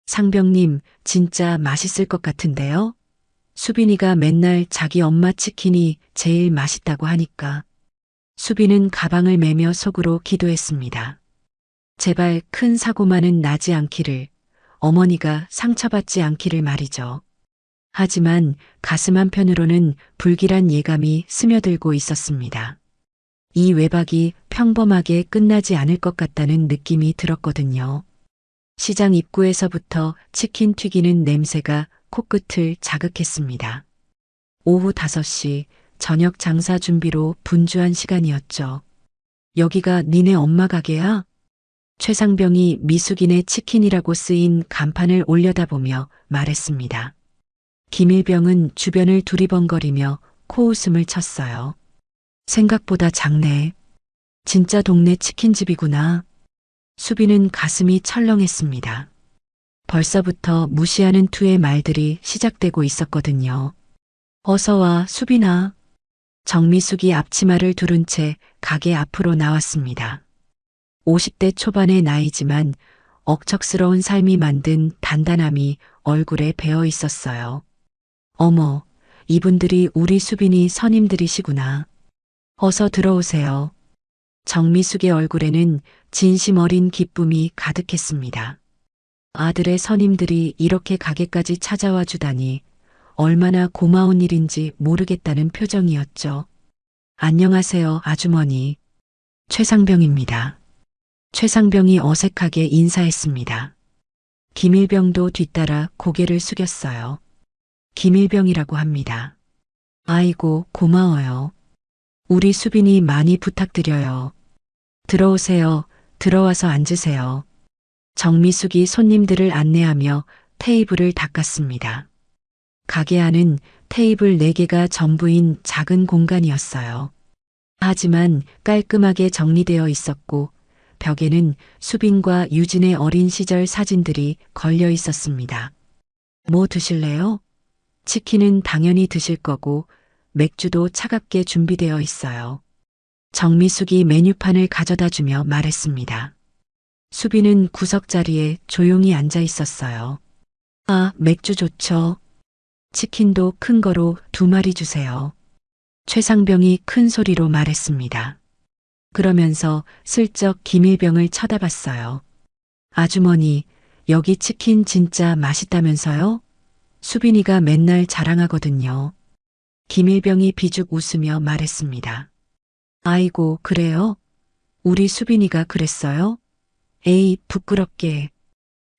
상병님, 진짜 맛있을 것 같은데요? 수빈이가 맨날 자기 엄마 치킨이 제일 맛있다고 하니까. 수빈은 가방을 매며 속으로 기도했습니다. 제발 큰 사고만은 나지 않기를, 어머니가 상처받지 않기를 말이죠. 하지만 가슴 한편으로는 불길한 예감이 스며들고 있었습니다. 이 외박이 평범하게 끝나지 않을 것 같다는 느낌이 들었거든요. 시장 입구에서부터 치킨 튀기는 냄새가 코끝을 자극했습니다. 오후 5시 저녁 장사 준비로 분주한 시간이었죠. 여기가 니네 엄마 가게야? 최상병이 미숙인의 치킨이라고 쓰인 간판을 올려다보며 말했습니다. 김일병은 주변을 두리번거리며 코웃음을 쳤어요. 생각보다 작네. 진짜 동네 치킨집이구나. 수빈은 가슴이 철렁했습니다. 벌써부터 무시하는 투의 말들이 시작되고 있었거든요. 어서 와, 수빈아. 정미숙이 앞치마를 두른 채 가게 앞으로 나왔습니다. 50대 초반의 나이지만 억척스러운 삶이 만든 단단함이 얼굴에 배어 있었어요. 어머, 이분들이 우리 수빈이 선임들이시구나. 어서 들어오세요. 정미숙의 얼굴에는 진심 어린 기쁨이 가득했습니다. 아들의 선임들이 이렇게 가게까지 찾아와 주다니 얼마나 고마운 일인지 모르겠다는 표정이었죠. 안녕하세요, 아주머니. 최상병입니다. 최상병이 어색하게 인사했습니다. 김일병도 뒤따라 고개를 숙였어요. 김일병이라고 합니다. 아이고, 고마워요. 우리 수빈이 많이 부탁드려요. 들어오세요. 들어와서 앉으세요. 정미숙이 손님들을 안내하며 테이블을 닦았습니다. 가게 안은 테이블 4개가 전부인 작은 공간이었어요. 하지만 깔끔하게 정리되어 있었고 벽에는 수빈과 유진의 어린 시절 사진들이 걸려 있었습니다. 뭐 드실래요? 치킨은 당연히 드실 거고 맥주도 차갑게 준비되어 있어요. 정미숙이 메뉴판을 가져다 주며 말했습니다. 수빈은 구석자리에 조용히 앉아 있었어요. 아, 맥주 좋죠. 치킨도 큰 거로 2마리 주세요. 최상병이 큰 소리로 말했습니다. 그러면서 슬쩍 김일병을 쳐다봤어요. 아주머니, 여기 치킨 진짜 맛있다면서요? 수빈이가 맨날 자랑하거든요. 김일병이 비죽 웃으며 말했습니다. 아이고, 그래요? 우리 수빈이가 그랬어요? 에이, 부끄럽게.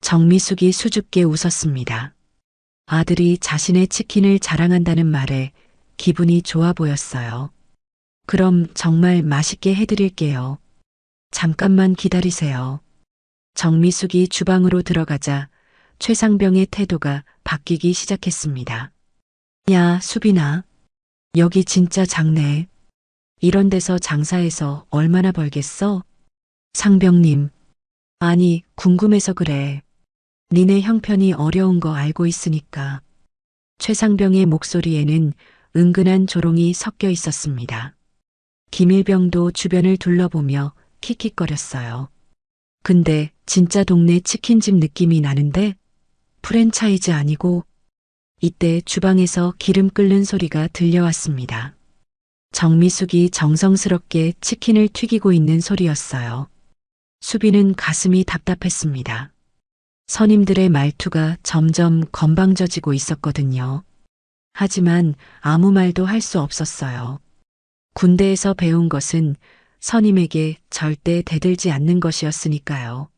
정미숙이 수줍게 웃었습니다. 아들이 자신의 치킨을 자랑한다는 말에 기분이 좋아 보였어요. 그럼 정말 맛있게 해드릴게요. 잠깐만 기다리세요. 정미숙이 주방으로 들어가자 최상병의 태도가 바뀌기 시작했습니다. 야, 수빈아. 여기 진짜 작네. 이런 데서 장사해서 얼마나 벌겠어? 상병님. 아니, 궁금해서 그래. 니네 형편이 어려운 거 알고 있으니까. 최상병의 목소리에는 은근한 조롱이 섞여 있었습니다. 김일병도 주변을 둘러보며 킥킥거렸어요. 근데 진짜 동네 치킨집 느낌이 나는데? 프랜차이즈 아니고? 이때 주방에서 기름 끓는 소리가 들려왔습니다. 정미숙이 정성스럽게 치킨을 튀기고 있는 소리였어요. 수빈은 가슴이 답답했습니다. 선임들의 말투가 점점 건방져지고 있었거든요. 하지만 아무 말도 할 수 없었어요. 군대에서 배운 것은 선임에게 절대 대들지 않는 것이었으니까요.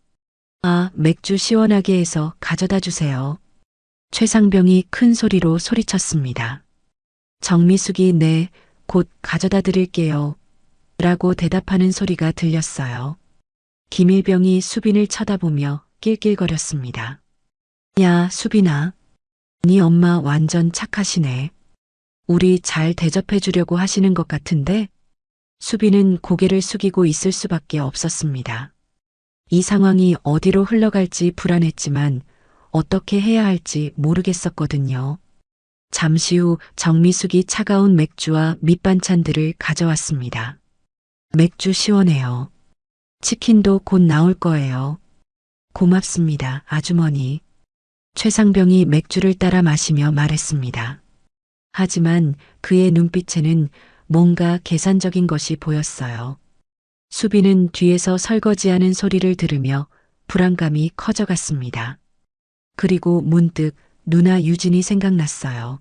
아, 맥주 시원하게 해서 가져다 주세요. 최상병이 큰 소리로 소리쳤습니다. 정미숙이 네, 곧 가져다 드릴게요. 라고 대답하는 소리가 들렸어요. 김일병이 수빈을 쳐다보며 낄낄거렸습니다. 야, 수빈아. 네 엄마 완전 착하시네. 우리 잘 대접해 주려고 하시는 것 같은데? 수빈은 고개를 숙이고 있을 수밖에 없었습니다. 이 상황이 어디로 흘러갈지 불안했지만 어떻게 해야 할지 모르겠었거든요. 잠시 후 정미숙이 차가운 맥주와 밑반찬들을 가져왔습니다. 맥주 시원해요. 치킨도 곧 나올 거예요. 고맙습니다, 아주머니. 최상병이 맥주를 따라 마시며 말했습니다. 하지만 그의 눈빛에는 뭔가 계산적인 것이 보였어요. 수빈은 뒤에서 설거지하는 소리를 들으며 불안감이 커져갔습니다. 그리고 문득 누나 유진이 생각났어요.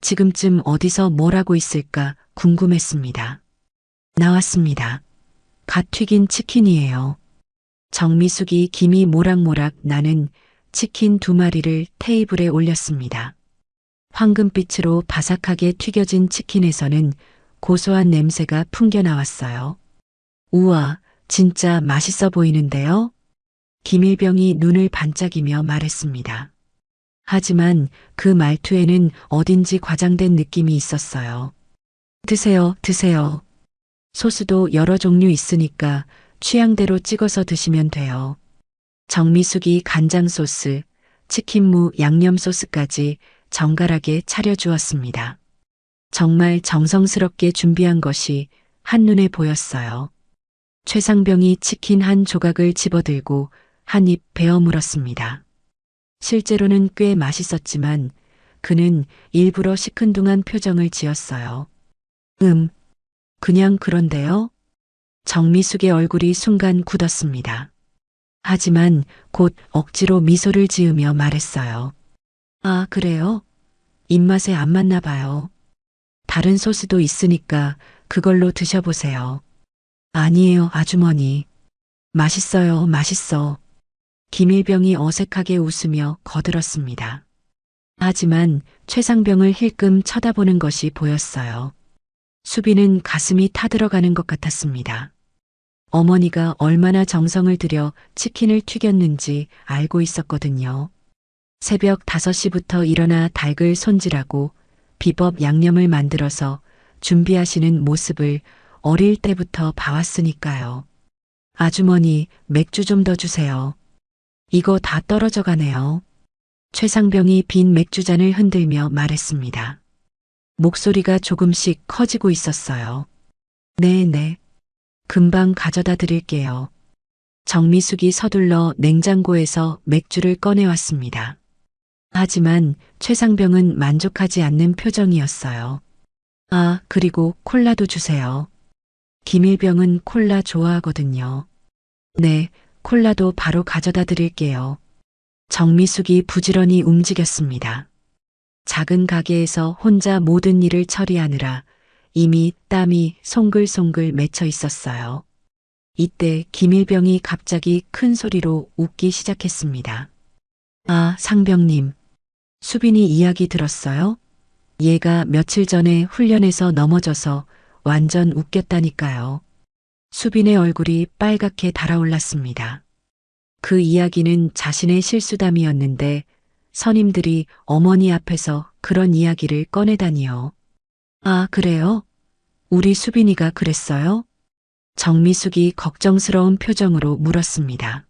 지금쯤 어디서 뭘 하고 있을까 궁금했습니다. 나왔습니다. 갓 튀긴 치킨이에요. 정미숙이 김이 모락모락 나는 치킨 2마리를 테이블에 올렸습니다. 황금빛으로 바삭하게 튀겨진 치킨에서는 고소한 냄새가 풍겨 나왔어요. 우와, 진짜 맛있어 보이는데요? 김일병이 눈을 반짝이며 말했습니다. 하지만 그 말투에는 어딘지 과장된 느낌이 있었어요. 드세요, 드세요. 소스도 여러 종류 있으니까 취향대로 찍어서 드시면 돼요. 정미숙이 간장 소스, 치킨무 양념 소스까지 정갈하게 차려주었습니다. 정말 정성스럽게 준비한 것이 한눈에 보였어요. 최상병이 치킨 한 조각을 집어들고 한 입 베어 물었습니다. 실제로는 꽤 맛있었지만 그는 일부러 시큰둥한 표정을 지었어요. 그냥 그런데요? 정미숙의 얼굴이 순간 굳었습니다. 하지만 곧 억지로 미소를 지으며 말했어요. 아, 그래요? 입맛에 안 맞나 봐요. 다른 소스도 있으니까 그걸로 드셔보세요. 아니에요, 아주머니. 맛있어요, 맛있어. 김일병이 어색하게 웃으며 거들었습니다. 하지만 최상병을 힐끔 쳐다보는 것이 보였어요. 수비는 가슴이 타들어가는 것 같았습니다. 어머니가 얼마나 정성을 들여 치킨을 튀겼는지 알고 있었거든요. 새벽 5시부터 일어나 닭을 손질하고 비법 양념을 만들어서 준비하시는 모습을 어릴 때부터 봐왔으니까요. 아주머니, 맥주 좀 더 주세요. 이거 다 떨어져 가네요. 최상병이 빈 맥주잔을 흔들며 말했습니다. 목소리가 조금씩 커지고 있었어요. 네. 금방 가져다 드릴게요. 정미숙이 서둘러 냉장고에서 맥주를 꺼내왔습니다. 하지만 최상병은 만족하지 않는 표정이었어요. 아, 그리고 콜라도 주세요. 김일병은 콜라 좋아하거든요. 네, 콜라도 바로 가져다 드릴게요. 정미숙이 부지런히 움직였습니다. 작은 가게에서 혼자 모든 일을 처리하느라 이미 땀이 송글송글 맺혀 있었어요. 이때 김일병이 갑자기 큰 소리로 웃기 시작했습니다. 아, 상병님. 수빈이 이야기 들었어요? 얘가 며칠 전에 훈련에서 넘어져서 완전 웃겼다니까요. 수빈의 얼굴이 빨갛게 달아올랐습니다. 그 이야기는 자신의 실수담이었는데 선임들이 어머니 앞에서 그런 이야기를 꺼내다니요. 아, 그래요? 우리 수빈이가 그랬어요? 정미숙이 걱정스러운 표정으로 물었습니다.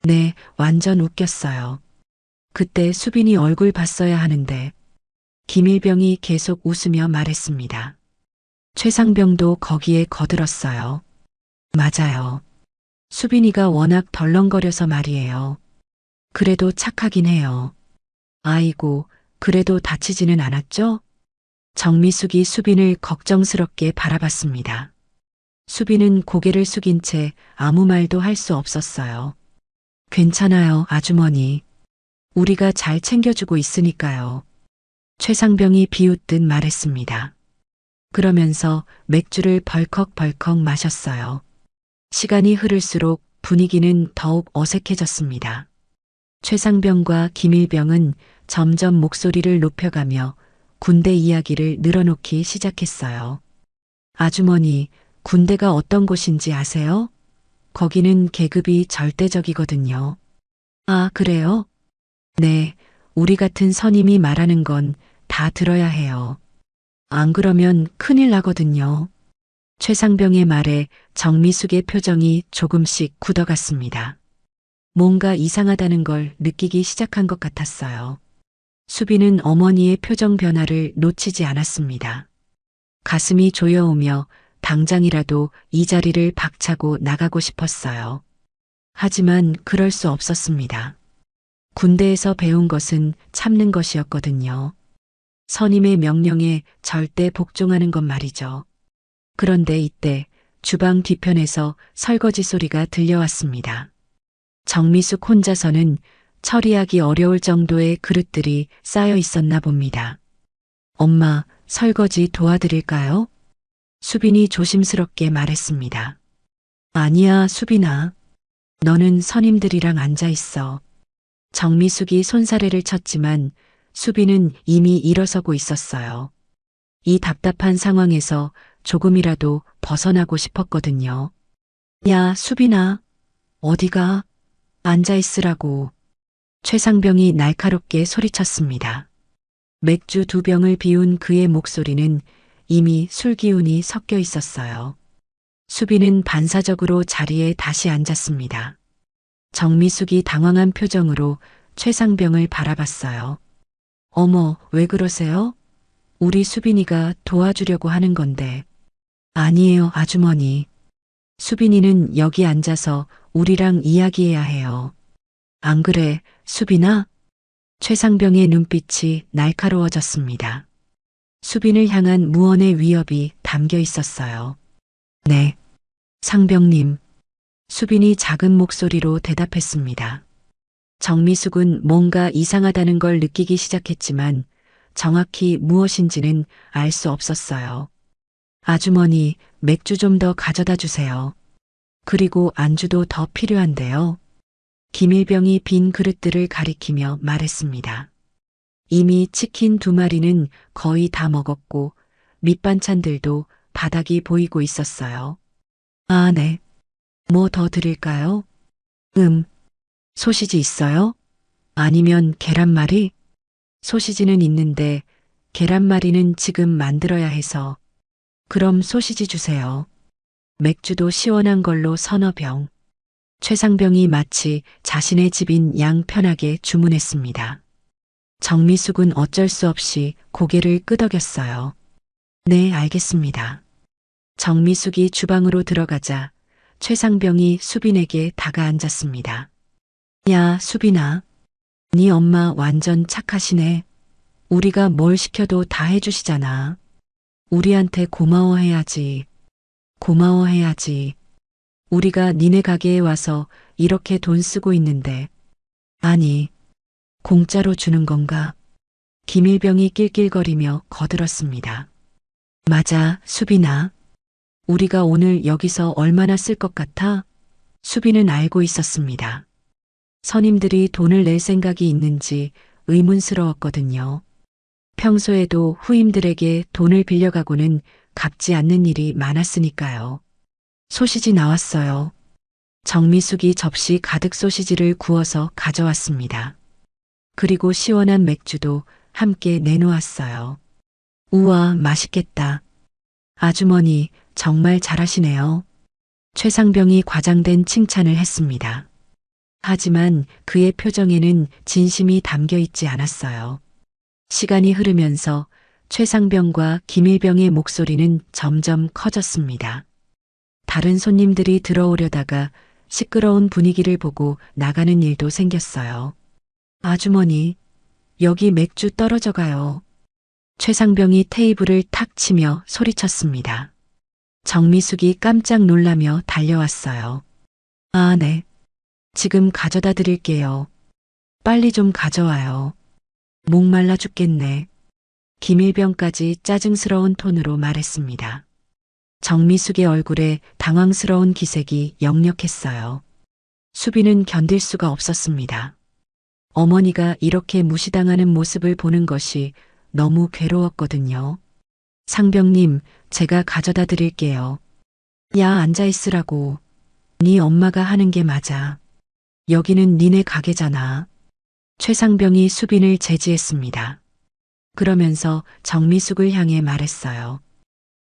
네, 완전 웃겼어요. 그때 수빈이 얼굴 봤어야 하는데. 김일병이 계속 웃으며 말했습니다. 최상병도 거기에 거들었어요. 맞아요. 수빈이가 워낙 덜렁거려서 말이에요. 그래도 착하긴 해요. 아이고, 그래도 다치지는 않았죠? 정미숙이 수빈을 걱정스럽게 바라봤습니다. 수빈은 고개를 숙인 채 아무 말도 할 수 없었어요. 괜찮아요, 아주머니. 우리가 잘 챙겨주고 있으니까요. 최상병이 비웃듯 말했습니다. 그러면서 맥주를 벌컥벌컥 마셨어요. 시간이 흐를수록 분위기는 더욱 어색해졌습니다. 최상병과 김일병은 점점 목소리를 높여가며 군대 이야기를 늘어놓기 시작했어요. 아주머니, 군대가 어떤 곳인지 아세요? 거기는 계급이 절대적이거든요. 아, 그래요? 네, 우리 같은 선임이 말하는 건 다 들어야 해요. 안 그러면 큰일 나거든요. 최상병의 말에 정미숙의 표정이 조금씩 굳어갔습니다. 뭔가 이상하다는 걸 느끼기 시작한 것 같았어요. 수빈은 어머니의 표정 변화를 놓치지 않았습니다. 가슴이 조여오며 당장이라도 이 자리를 박차고 나가고 싶었어요. 하지만 그럴 수 없었습니다. 군대에서 배운 것은 참는 것이었거든요. 선임의 명령에 절대 복종하는 것 말이죠. 그런데 이때 주방 뒤편에서 설거지 소리가 들려왔습니다. 정미숙 혼자서는 처리하기 어려울 정도의 그릇들이 쌓여 있었나 봅니다. 엄마, 설거지 도와드릴까요? 수빈이 조심스럽게 말했습니다. 아니야, 수빈아. 너는 선임들이랑 앉아 있어. 정미숙이 손사래를 쳤지만 수빈은 이미 일어서고 있었어요. 이 답답한 상황에서 조금이라도 벗어나고 싶었거든요. 야, 수빈아. 어디가? 앉아 있으라고. 최상병이 날카롭게 소리쳤습니다. 맥주 2병을 비운 그의 목소리는 이미 술 기운이 섞여 있었어요. 수빈은 반사적으로 자리에 다시 앉았습니다. 정미숙이 당황한 표정으로 최상병을 바라봤어요. 어머, 왜 그러세요? 우리 수빈이가 도와주려고 하는 건데. 아니에요, 아주머니. 수빈이는 여기 앉아서 우리랑 이야기해야 해요. 안 그래, 수빈아? 최상병의 눈빛이 날카로워졌습니다. 수빈을 향한 무언의 위협이 담겨 있었어요. 네, 상병님. 수빈이 작은 목소리로 대답했습니다. 정미숙은 뭔가 이상하다는 걸 느끼기 시작했지만 정확히 무엇인지는 알 수 없었어요. 아주머니, 맥주 좀 더 가져다 주세요. 그리고 안주도 더 필요한데요. 김일병이 빈 그릇들을 가리키며 말했습니다. 이미 치킨 2마리는 거의 다 먹었고 밑반찬들도 바닥이 보이고 있었어요. 아, 네. 뭐 더 드릴까요? 소시지 있어요? 아니면 계란말이? 소시지는 있는데 계란말이는 지금 만들어야 해서. 그럼 소시지 주세요. 맥주도 시원한 걸로 서너 병. 최상병이 마치 자신의 집인 양 편하게 주문했습니다. 정미숙은 어쩔 수 없이 고개를 끄덕였어요. 네, 알겠습니다. 정미숙이 주방으로 들어가자 최상병이 수빈에게 다가앉았습니다. 야, 수빈아. 네 엄마 완전 착하시네. 우리가 뭘 시켜도 다 해주시잖아. 우리한테 고마워해야지. 고마워해야지. 우리가 니네 가게에 와서 이렇게 돈 쓰고 있는데. 아니, 공짜로 주는 건가? 김일병이 낄낄거리며 거들었습니다. 맞아, 수빈아. 우리가 오늘 여기서 얼마나 쓸 것 같아? 수빈은 알고 있었습니다. 선임들이 돈을 낼 생각이 있는지 의문스러웠거든요. 평소에도 후임들에게 돈을 빌려가고는 갚지 않는 일이 많았으니까요. 소시지 나왔어요. 정미숙이 접시 가득 소시지를 구워서 가져왔습니다. 그리고 시원한 맥주도 함께 내놓았어요. 우와, 맛있겠다. 아주머니, 정말 잘하시네요. 최상병이 과장된 칭찬을 했습니다. 하지만 그의 표정에는 진심이 담겨 있지 않았어요. 시간이 흐르면서 최상병과 김일병의 목소리는 점점 커졌습니다. 다른 손님들이 들어오려다가 시끄러운 분위기를 보고 나가는 일도 생겼어요. 아주머니, 여기 맥주 떨어져 가요. 최상병이 테이블을 탁 치며 소리쳤습니다. 정미숙이 깜짝 놀라며 달려왔어요. 아, 네. 지금 가져다 드릴게요. 빨리 좀 가져와요. 목말라 죽겠네. 김일병까지 짜증스러운 톤으로 말했습니다. 정미숙의 얼굴에 당황스러운 기색이 역력했어요. 수빈은 견딜 수가 없었습니다. 어머니가 이렇게 무시당하는 모습을 보는 것이 너무 괴로웠거든요. 상병님, 제가 가져다 드릴게요. 야, 앉아 있으라고. 네 엄마가 하는 게 맞아. 여기는 니네 가게잖아. 최상병이 수빈을 제지했습니다. 그러면서 정미숙을 향해 말했어요.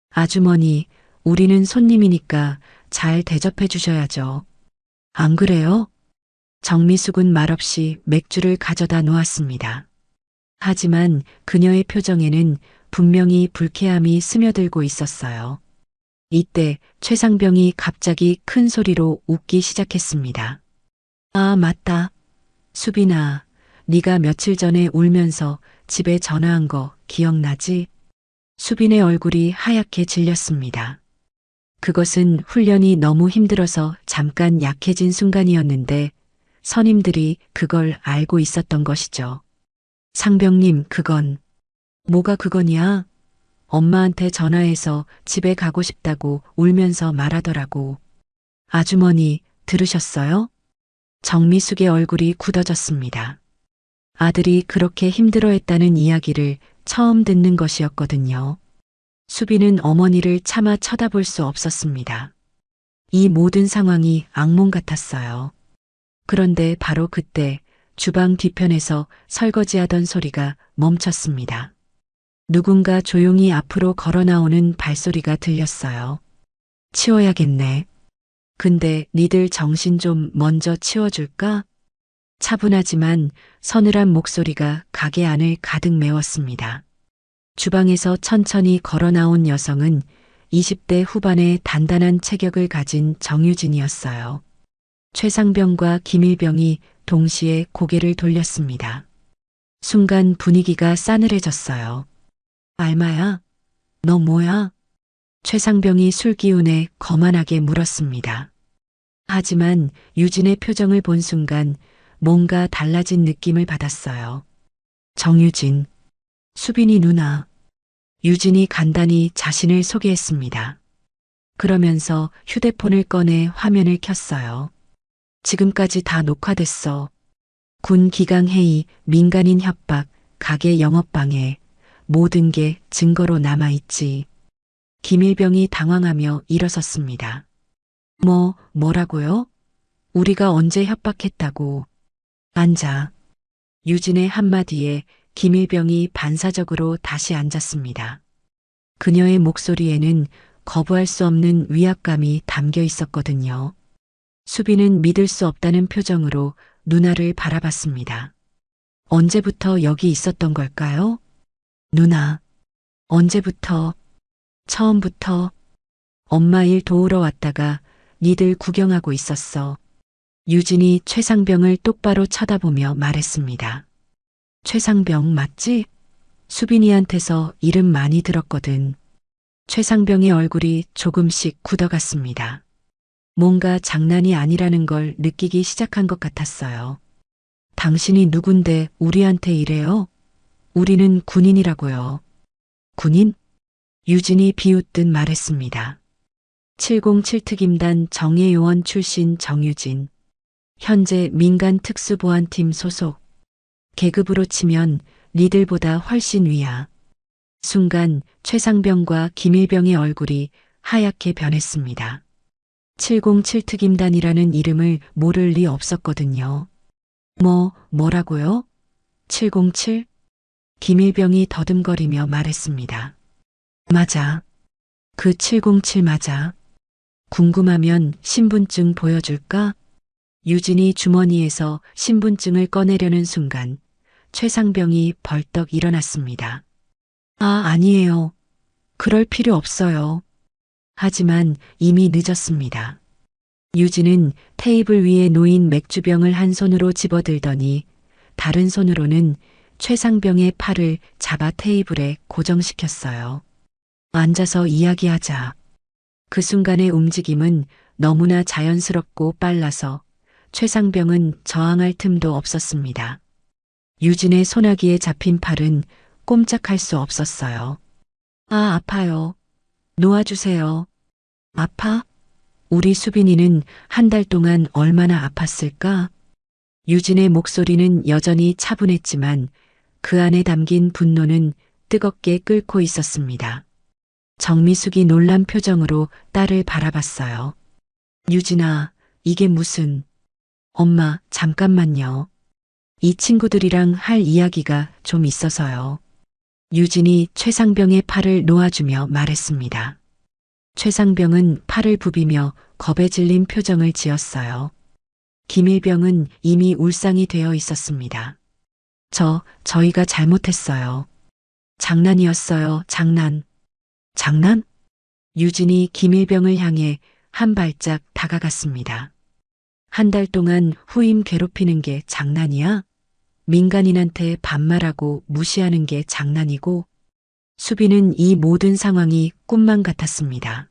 아주머니, 우리는 손님이니까 잘 대접해 주셔야죠. 안 그래요? 정미숙은 말없이 맥주를 가져다 놓았습니다. 하지만 그녀의 표정에는 분명히 불쾌함이 스며들고 있었어요. 이때 최상병이 갑자기 큰 소리로 웃기 시작했습니다. 아, 맞다. 수빈아, 네가 며칠 전에 울면서 집에 전화한 거 기억나지? 수빈의 얼굴이 하얗게 질렸습니다. 그것은 훈련이 너무 힘들어서 잠깐 약해진 순간이었는데 선임들이 그걸 알고 있었던 것이죠. 상병님, 그건. 뭐가 그거냐? 엄마한테 전화해서 집에 가고 싶다고 울면서 말하더라고. 아주머니, 들으셨어요? 정미숙의 얼굴이 굳어졌습니다. 아들이 그렇게 힘들어했다는 이야기를 처음 듣는 것이었거든요. 수빈은 어머니를 차마 쳐다볼 수 없었습니다. 이 모든 상황이 악몽 같았어요. 그런데 바로 그때 주방 뒤편에서 설거지하던 소리가 멈췄습니다. 누군가 조용히 앞으로 걸어 나오는 발소리가 들렸어요. 치워야겠네. 근데 니들 정신 좀 먼저 치워줄까? 차분하지만 서늘한 목소리가 가게 안을 가득 메웠습니다. 주방에서 천천히 걸어 나온 여성은 20대 후반의 단단한 체격을 가진 정유진이었어요. 최상병과 김일병이 동시에 고개를 돌렸습니다. 순간 분위기가 싸늘해졌어요. 알마야, 너 뭐야? 최상병이 술기운에 거만하게 물었습니다. 하지만 유진의 표정을 본 순간 뭔가 달라진 느낌을 받았어요. 정유진, 수빈이 누나. 유진이 간단히 자신을 소개했습니다. 그러면서 휴대폰을 꺼내 화면을 켰어요. 지금까지 다 녹화됐어. 군 기강회의, 민간인 협박, 가게 영업방해, 모든 게 증거로 남아있지. 김일병이 당황하며 일어섰습니다. 뭐라고요? 우리가 언제 협박했다고. 앉아. 유진의 한마디에 김일병이 반사적으로 다시 앉았습니다. 그녀의 목소리에는 거부할 수 없는 위압감이 담겨 있었거든요. 수빈은 믿을 수 없다는 표정으로 누나를 바라봤습니다. 언제부터 여기 있었던 걸까요? 누나, 언제부터? 처음부터. 엄마 일 도우러 왔다가 니들 구경하고 있었어. 유진이 최상병을 똑바로 쳐다보며 말했습니다. 최상병 맞지? 수빈이한테서 이름 많이 들었거든. 최상병의 얼굴이 조금씩 굳어갔습니다. 뭔가 장난이 아니라는 걸 느끼기 시작한 것 같았어요. 당신이 누군데 우리한테 이래요? 우리는 군인이라고요. 군인? 유진이 비웃듯 말했습니다. 707특임단 정예요원 출신 정유진. 현재 민간특수보안팀 소속. 계급으로 치면 니들보다 훨씬 위야. 순간 최상병과 김일병의 얼굴이 하얗게 변했습니다. 707특임단이라는 이름을 모를 리 없었거든요. 뭐라고요? 707? 김일병이 더듬거리며 말했습니다. 맞아. 그 707 맞아. 궁금하면 신분증 보여줄까? 유진이 주머니에서 신분증을 꺼내려는 순간 최상병이 벌떡 일어났습니다. 아니에요. 그럴 필요 없어요. 하지만 이미 늦었습니다. 유진은 테이블 위에 놓인 맥주병을 한 손으로 집어들더니 다른 손으로는 최상병의 팔을 잡아 테이블에 고정시켰어요. 앉아서 이야기하자. 그 순간의 움직임은 너무나 자연스럽고 빨라서 최상병은 저항할 틈도 없었습니다. 유진의 소나기에 잡힌 팔은 꼼짝할 수 없었어요. 아파요. 놓아주세요. 아파? 우리 수빈이는 한 달 동안 얼마나 아팠을까? 유진의 목소리는 여전히 차분했지만 그 안에 담긴 분노는 뜨겁게 끓고 있었습니다. 정미숙이 놀란 표정으로 딸을 바라봤어요. 유진아, 이게 무슨... 엄마, 잠깐만요. 이 친구들이랑 할 이야기가 좀 있어서요. 유진이 최상병의 팔을 놓아주며 말했습니다. 최상병은 팔을 부비며 겁에 질린 표정을 지었어요. 김일병은 이미 울상이 되어 있었습니다. 저희가 잘못했어요. 장난이었어요, 장난. 장난? 유진이 김일병을 향해 한 발짝 다가갔습니다. 한 달 동안 후임 괴롭히는 게 장난이야? 민간인한테 반말하고 무시하는 게 장난이고? 수빈은 이 모든 상황이 꿈만 같았습니다.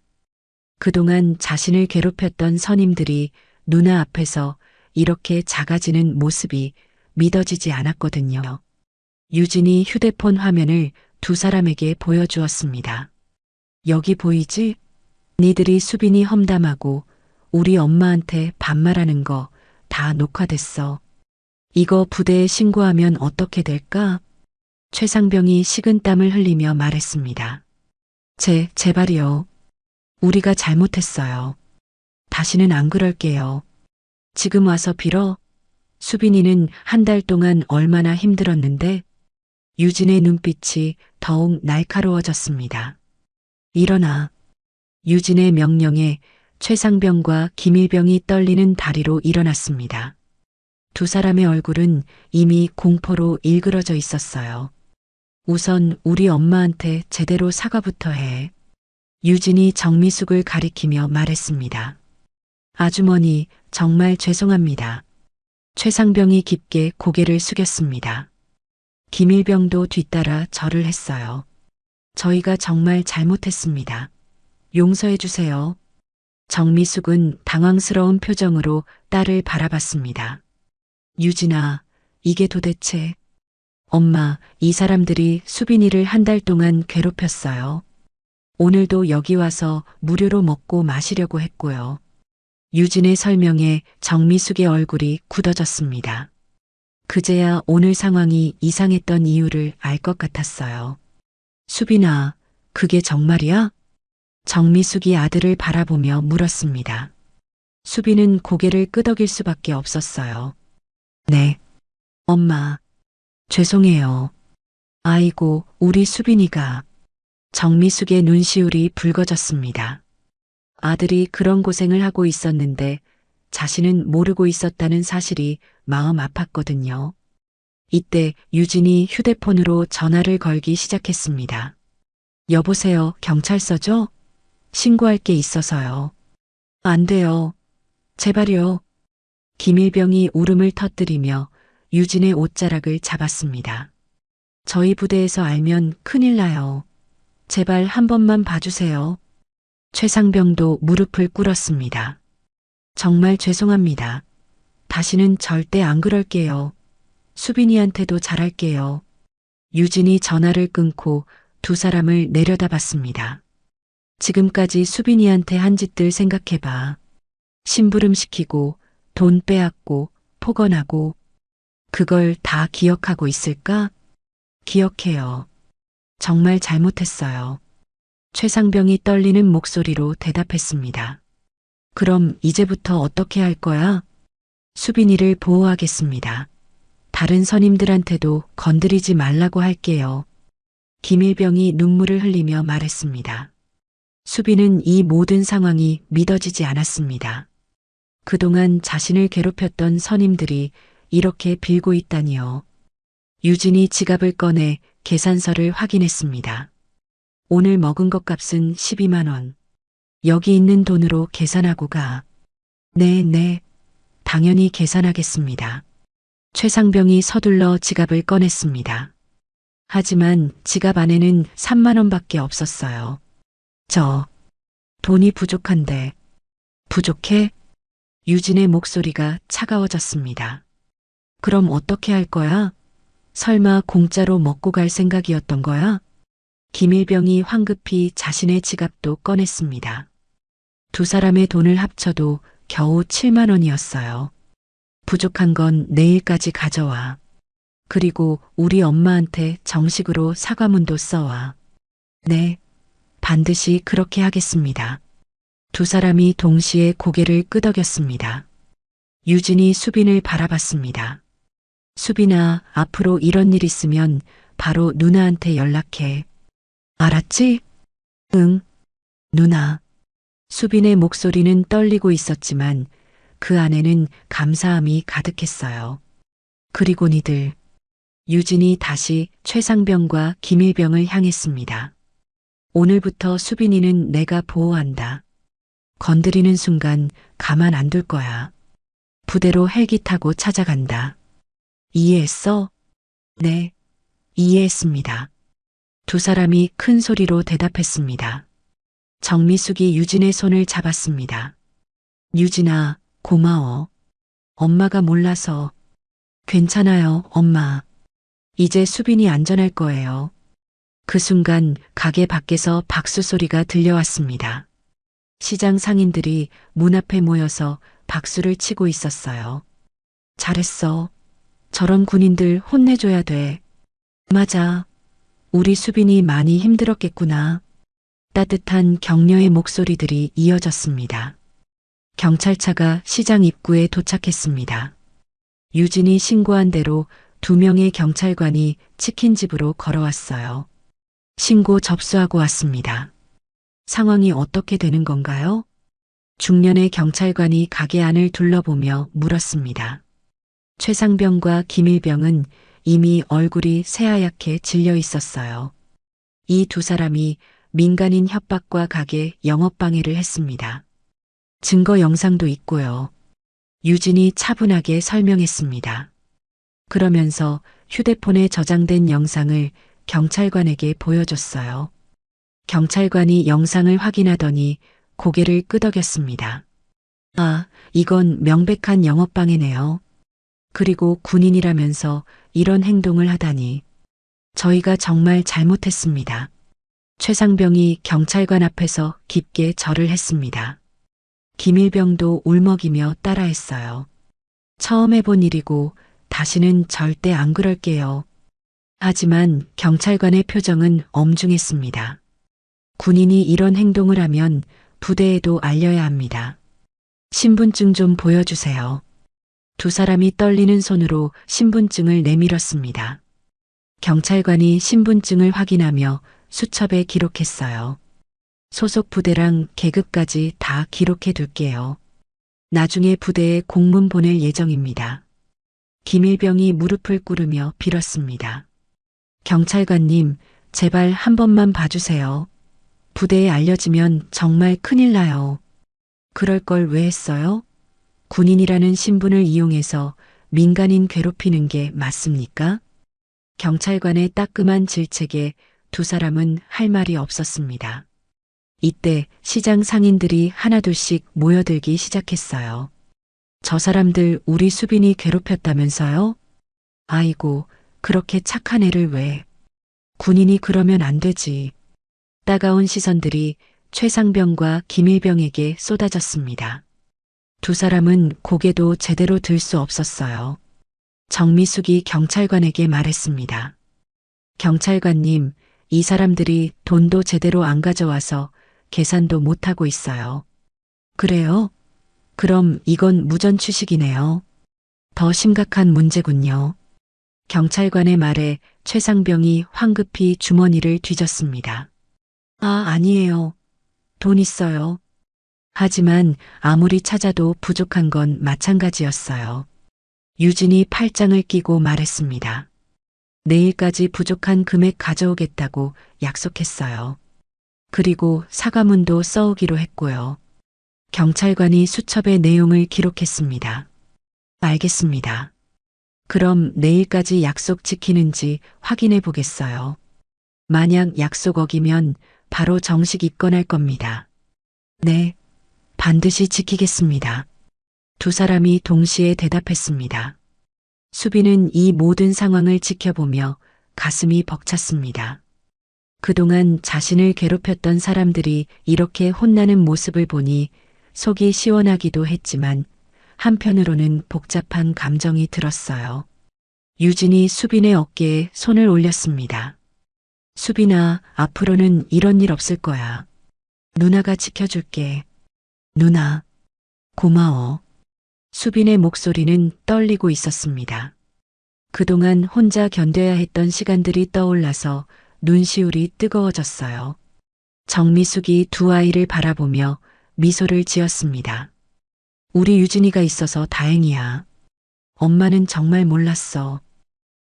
그동안 자신을 괴롭혔던 선임들이 누나 앞에서 이렇게 작아지는 모습이 믿어지지 않았거든요. 유진이 휴대폰 화면을 두 사람에게 보여주었습니다. 여기 보이지? 니들이 수빈이 험담하고 우리 엄마한테 반말하는 거 다 녹화됐어. 이거 부대에 신고하면 어떻게 될까? 최상병이 식은땀을 흘리며 말했습니다. 제발이요. 우리가 잘못했어요. 다시는 안 그럴게요. 지금 와서 빌어. 수빈이는 한 달 동안 얼마나 힘들었는데. 유진의 눈빛이 더욱 날카로워졌습니다. 일어나. 유진의 명령에 최상병과 김일병이 떨리는 다리로 일어났습니다. 두 사람의 얼굴은 이미 공포로 일그러져 있었어요. 우선 우리 엄마한테 제대로 사과부터 해. 유진이 정미숙을 가리키며 말했습니다. 아주머니, 정말 죄송합니다. 최상병이 깊게 고개를 숙였습니다. 김일병도 뒤따라 절을 했어요. 저희가 정말 잘못했습니다. 용서해 주세요. 정미숙은 당황스러운 표정으로 딸을 바라봤습니다. 유진아, 이게 도대체. 엄마, 이 사람들이 수빈이를 한 달 동안 괴롭혔어요. 오늘도 여기 와서 무료로 먹고 마시려고 했고요. 유진의 설명에 정미숙의 얼굴이 굳어졌습니다. 그제야 오늘 상황이 이상했던 이유를 알 것 같았어요. 수빈아, 그게 정말이야? 정미숙이 아들을 바라보며 물었습니다. 수빈은 고개를 끄덕일 수밖에 없었어요. 네. 엄마, 죄송해요. 아이고, 우리 수빈이가. 정미숙의 눈시울이 붉어졌습니다. 아들이 그런 고생을 하고 있었는데 자신은 모르고 있었다는 사실이 마음 아팠거든요. 이때 유진이 휴대폰으로 전화를 걸기 시작했습니다. 여보세요, 경찰서죠? 신고할 게 있어서요. 안 돼요. 제발요. 김일병이 울음을 터뜨리며 유진의 옷자락을 잡았습니다. 저희 부대에서 알면 큰일 나요. 제발 한 번만 봐주세요. 최상병도 무릎을 꿇었습니다. 정말 죄송합니다. 다시는 절대 안 그럴게요. 수빈이한테도 잘할게요. 유진이 전화를 끊고 두 사람을 내려다봤습니다. 지금까지 수빈이한테 한 짓들 생각해봐. 심부름시키고 돈 빼앗고 폭언하고 그걸 다 기억하고 있을까? 기억해요. 정말 잘못했어요. 최상병이 떨리는 목소리로 대답했습니다. 그럼 이제부터 어떻게 할 거야? 수빈이를 보호하겠습니다. 다른 선임들한테도 건드리지 말라고 할게요. 김일병이 눈물을 흘리며 말했습니다. 수빈은 이 모든 상황이 믿어지지 않았습니다. 그동안 자신을 괴롭혔던 선임들이 이렇게 빌고 있다니요. 유진이 지갑을 꺼내 계산서를 확인했습니다. 오늘 먹은 것 값은 12만 원. 여기 있는 돈으로 계산하고 가. 네. 당연히 계산하겠습니다. 최상병이 서둘러 지갑을 꺼냈습니다. 하지만 지갑 안에는 3만 원밖에 없었어요. 돈이 부족한데. 부족해? 유진의 목소리가 차가워졌습니다. 그럼 어떻게 할 거야? 설마 공짜로 먹고 갈 생각이었던 거야? 김일병이 황급히 자신의 지갑도 꺼냈습니다. 두 사람의 돈을 합쳐도 겨우 7만 원이었어요. 부족한 건 내일까지 가져와. 그리고 우리 엄마한테 정식으로 사과문도 써와. 네, 반드시 그렇게 하겠습니다. 두 사람이 동시에 고개를 끄덕였습니다. 유진이 수빈을 바라봤습니다. 수빈아, 앞으로 이런 일 있으면 바로 누나한테 연락해. 알았지? 응, 누나. 수빈의 목소리는 떨리고 있었지만 그 안에는 감사함이 가득했어요. 그리고 니들. 유진이 다시 최상병과 김일병을 향했습니다. 오늘부터 수빈이는 내가 보호한다. 건드리는 순간 가만 안 둘 거야. 부대로 헬기 타고 찾아간다. 이해했어? 네, 이해했습니다. 두 사람이 큰 소리로 대답했습니다. 정미숙이 유진의 손을 잡았습니다. 유진아, 고마워. 엄마가 몰라서. 괜찮아요, 엄마. 이제 수빈이 안전할 거예요. 그 순간 가게 밖에서 박수 소리가 들려왔습니다. 시장 상인들이 문 앞에 모여서 박수를 치고 있었어요. 잘했어. 저런 군인들 혼내줘야 돼. 맞아. 우리 수빈이 많이 힘들었겠구나. 따뜻한 격려의 목소리들이 이어졌습니다. 경찰차가 시장 입구에 도착했습니다. 유진이 신고한 대로 2명의 경찰관이 치킨집으로 걸어왔어요. 신고 접수하고 왔습니다. 상황이 어떻게 되는 건가요? 중년의 경찰관이 가게 안을 둘러보며 물었습니다. 최상병과 김일병은 이미 얼굴이 새하얗게 질려 있었어요. 이 두 사람이 민간인 협박과 가게 영업방해를 했습니다. 증거 영상도 있고요. 유진이 차분하게 설명했습니다. 그러면서 휴대폰에 저장된 영상을 경찰관에게 보여줬어요. 경찰관이 영상을 확인하더니 고개를 끄덕였습니다. 아, 이건 명백한 영업방해네요. 그리고 군인이라면서 이런 행동을 하다니. 저희가 정말 잘못했습니다. 최상병이 경찰관 앞에서 깊게 절을 했습니다. 김일병도 울먹이며 따라했어요. 처음 해본 일이고 다시는 절대 안 그럴게요. 하지만 경찰관의 표정은 엄중했습니다. 군인이 이런 행동을 하면 부대에도 알려야 합니다. 신분증 좀 보여주세요. 두 사람이 떨리는 손으로 신분증을 내밀었습니다. 경찰관이 신분증을 확인하며 수첩에 기록했어요. 소속 부대랑 계급까지 다 기록해 둘게요. 나중에 부대에 공문 보낼 예정입니다. 김일병이 무릎을 꿇으며 빌었습니다. 경찰관님, 제발 한 번만 봐주세요. 부대에 알려지면 정말 큰일 나요. 그럴 걸 왜 했어요? 군인이라는 신분을 이용해서 민간인 괴롭히는 게 맞습니까? 경찰관의 따끔한 질책에 두 사람은 할 말이 없었습니다. 이때 시장 상인들이 하나둘씩 모여들기 시작했어요. 저 사람들 우리 수빈이 괴롭혔다면서요? 아이고, 그렇게 착한 애를 왜? 군인이 그러면 안 되지. 따가운 시선들이 최상병과 김일병에게 쏟아졌습니다. 두 사람은 고개도 제대로 들 수 없었어요. 정미숙이 경찰관에게 말했습니다. 경찰관님, 이 사람들이 돈도 제대로 안 가져와서 계산도 못하고 있어요. 그래요? 그럼 이건 무전 취식이네요. 더 심각한 문제군요. 경찰관의 말에 최상병이 황급히 주머니를 뒤졌습니다. 아, 아니에요. 돈 있어요. 하지만 아무리 찾아도 부족한 건 마찬가지였어요. 유진이 팔짱을 끼고 말했습니다. 내일까지 부족한 금액 가져오겠다고 약속했어요. 그리고 사과문도 써오기로 했고요. 경찰관이 수첩에 내용을 기록했습니다. 알겠습니다. 그럼 내일까지 약속 지키는지 확인해 보겠어요. 만약 약속 어기면 바로 정식 입건할 겁니다. 네, 반드시 지키겠습니다. 두 사람이 동시에 대답했습니다. 수빈은 이 모든 상황을 지켜보며 가슴이 벅찼습니다. 그동안 자신을 괴롭혔던 사람들이 이렇게 혼나는 모습을 보니 속이 시원하기도 했지만 한편으로는 복잡한 감정이 들었어요. 유진이 수빈의 어깨에 손을 올렸습니다. 수빈아, 앞으로는 이런 일 없을 거야. 누나가 지켜줄게. 누나, 고마워. 수빈의 목소리는 떨리고 있었습니다. 그동안 혼자 견뎌야 했던 시간들이 떠올라서 눈시울이 뜨거워졌어요. 정미숙이 두 아이를 바라보며 미소를 지었습니다. 우리 유진이가 있어서 다행이야. 엄마는 정말 몰랐어.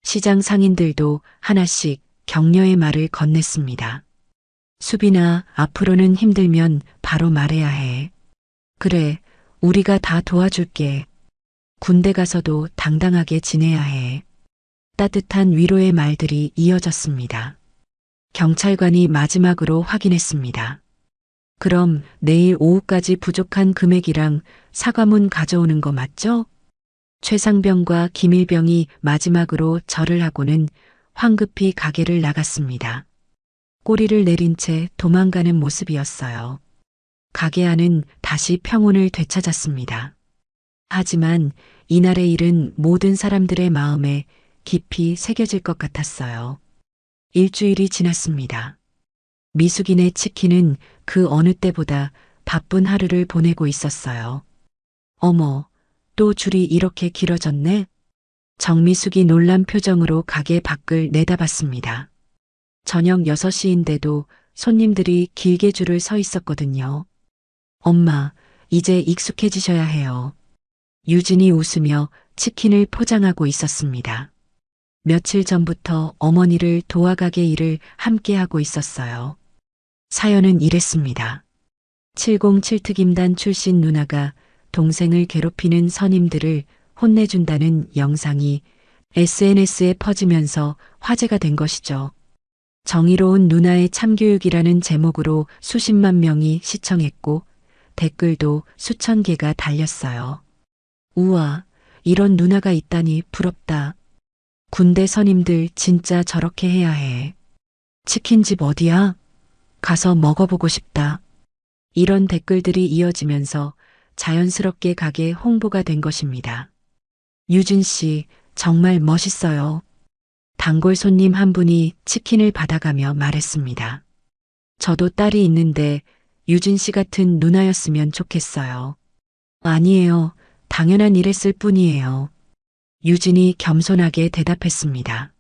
시장 상인들도 하나씩 격려의 말을 건넸습니다. 수빈아, 앞으로는 힘들면 바로 말해야 해. 그래, 우리가 다 도와줄게. 군대 가서도 당당하게 지내야 해. 따뜻한 위로의 말들이 이어졌습니다. 경찰관이 마지막으로 확인했습니다. 그럼 내일 오후까지 부족한 금액이랑 사과문 가져오는 거 맞죠? 최상병과 김일병이 마지막으로 절을 하고는 황급히 가게를 나갔습니다. 꼬리를 내린 채 도망가는 모습이었어요. 가게 안은 다시 평온을 되찾았습니다. 하지만 이날의 일은 모든 사람들의 마음에 깊이 새겨질 것 같았어요. 일주일이 지났습니다. 미숙이네 치킨은 그 어느 때보다 바쁜 하루를 보내고 있었어요. 어머, 또 줄이 이렇게 길어졌네? 정미숙이 놀란 표정으로 가게 밖을 내다봤습니다. 저녁 6시인데도 손님들이 길게 줄을 서 있었거든요. 엄마, 이제 익숙해지셔야 해요. 유진이 웃으며 치킨을 포장하고 있었습니다. 며칠 전부터 어머니를 도와가게 일을 함께 하고 있었어요. 사연은 이랬습니다. 707특임단 출신 누나가 동생을 괴롭히는 선임들을 혼내준다는 영상이 SNS에 퍼지면서 화제가 된 것이죠. 정의로운 누나의 참교육이라는 제목으로 수십만 명이 시청했고 댓글도 수천 개가 달렸어요. 우와, 이런 누나가 있다니 부럽다. 군대 선임들 진짜 저렇게 해야 해. 치킨집 어디야? 가서 먹어보고 싶다. 이런 댓글들이 이어지면서 자연스럽게 가게 홍보가 된 것입니다. 유진 씨, 정말 멋있어요. 단골 손님 한 분이 치킨을 받아가며 말했습니다. 저도 딸이 있는데 유진 씨 같은 누나였으면 좋겠어요. 아니에요. 당연한 일했을 뿐이에요. 유진이 겸손하게 대답했습니다.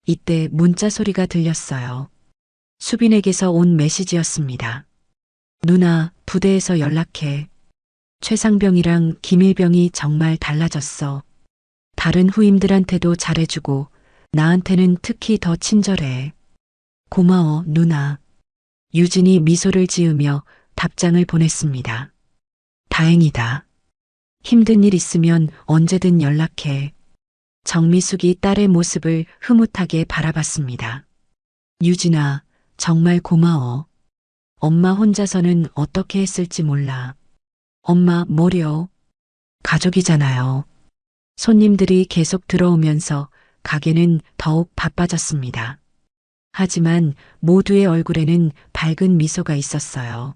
이때 문자 소리가 들렸어요. 수빈에게서 온 메시지였습니다. 누나, 부대에서 연락해. 최상병이랑 김일병이 정말 달라졌어. 다른 후임들한테도 잘해주고 나한테는 특히 더 친절해. 고마워, 누나. 유진이 미소를 지으며 답장을 보냈습니다. 다행이다. 힘든 일 있으면 언제든 연락해. 정미숙이 딸의 모습을 흐뭇하게 바라봤습니다. 유진아, 정말 고마워. 엄마 혼자서는 어떻게 했을지 몰라. 엄마 뭐려? 가족이잖아요. 손님들이 계속 들어오면서 가게는 더욱 바빠졌습니다. 하지만 모두의 얼굴에는 밝은 미소가 있었어요.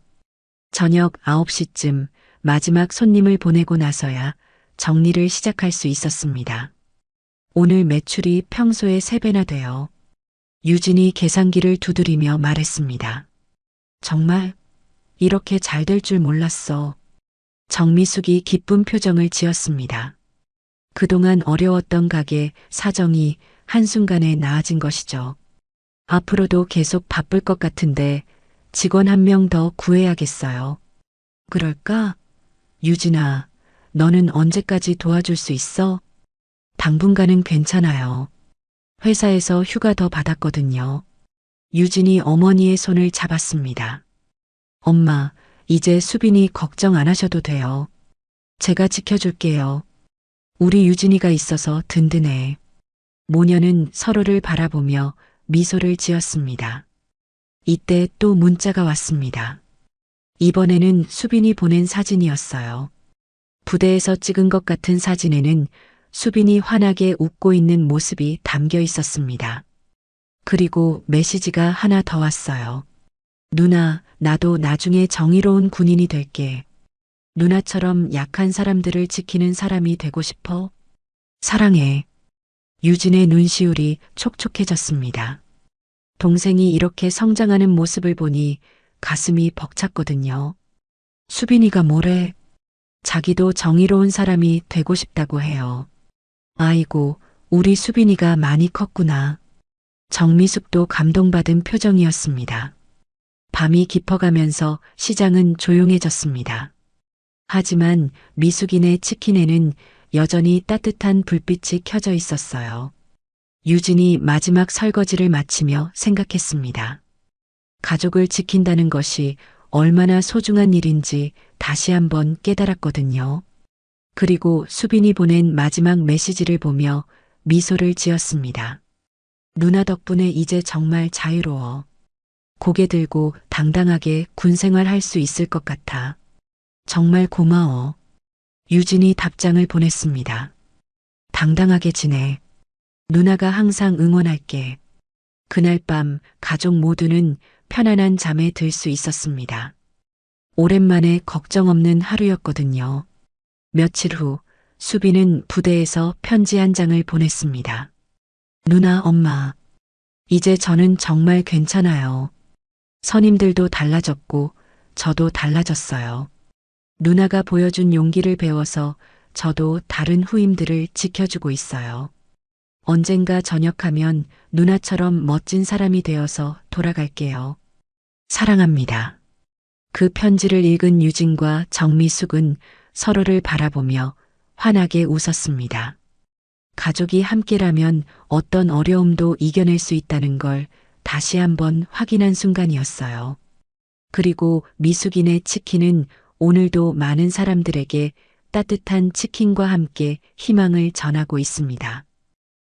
저녁 9시쯤 마지막 손님을 보내고 나서야 정리를 시작할 수 있었습니다. 오늘 매출이 평소의 3배나 돼요. 유진이 계산기를 두드리며 말했습니다. 정말 이렇게 잘 될 줄 몰랐어. 정미숙이 기쁜 표정을 지었습니다. 그동안 어려웠던 가게 사정이 한순간에 나아진 것이죠. 앞으로도 계속 바쁠 것 같은데 직원 한 명 더 구해야겠어요. 그럴까? 유진아, 너는 언제까지 도와줄 수 있어? 당분간은 괜찮아요. 회사에서 휴가 더 받았거든요. 유진이 어머니의 손을 잡았습니다. 엄마, 이제 수빈이 걱정 안 하셔도 돼요. 제가 지켜줄게요. 우리 유진이가 있어서 든든해. 모녀는 서로를 바라보며 미소를 지었습니다. 이때 또 문자가 왔습니다. 이번에는 수빈이 보낸 사진이었어요. 부대에서 찍은 것 같은 사진에는 수빈이 환하게 웃고 있는 모습이 담겨 있었습니다. 그리고 메시지가 하나 더 왔어요. 누나, 나도 나중에 정의로운 군인이 될게. 누나처럼 약한 사람들을 지키는 사람이 되고 싶어. 사랑해. 유진의 눈시울이 촉촉해졌습니다. 동생이 이렇게 성장하는 모습을 보니 가슴이 벅찼거든요. 수빈이가 뭐래? 자기도 정의로운 사람이 되고 싶다고 해요. 아이고, 우리 수빈이가 많이 컸구나. 정미숙도 감동받은 표정이었습니다. 밤이 깊어가면서 시장은 조용해졌습니다. 하지만 미숙이네 치킨에는 여전히 따뜻한 불빛이 켜져 있었어요. 유진이 마지막 설거지를 마치며 생각했습니다. 가족을 지킨다는 것이 얼마나 소중한 일인지 다시 한번 깨달았거든요. 그리고 수빈이 보낸 마지막 메시지를 보며 미소를 지었습니다. 누나 덕분에 이제 정말 자유로워. 고개 들고 당당하게 군 생활할 수 있을 것 같아. 정말 고마워. 유진이 답장을 보냈습니다. 당당하게 지내. 누나가 항상 응원할게. 그날 밤 가족 모두는 편안한 잠에 들 수 있었습니다. 오랜만에 걱정 없는 하루였거든요. 며칠 후 수빈은 부대에서 편지 한 장을 보냈습니다. 누나, 엄마. 이제 저는 정말 괜찮아요. 선임들도 달라졌고 저도 달라졌어요. 누나가 보여준 용기를 배워서 저도 다른 후임들을 지켜주고 있어요. 언젠가 전역하면 누나처럼 멋진 사람이 되어서 돌아갈게요. 사랑합니다. 그 편지를 읽은 유진과 정미숙은 서로를 바라보며 환하게 웃었습니다. 가족이 함께라면 어떤 어려움도 이겨낼 수 있다는 걸 다시 한번 확인한 순간이었어요. 그리고 미숙이네 치킨은 오늘도 많은 사람들에게 따뜻한 치킨과 함께 희망을 전하고 있습니다.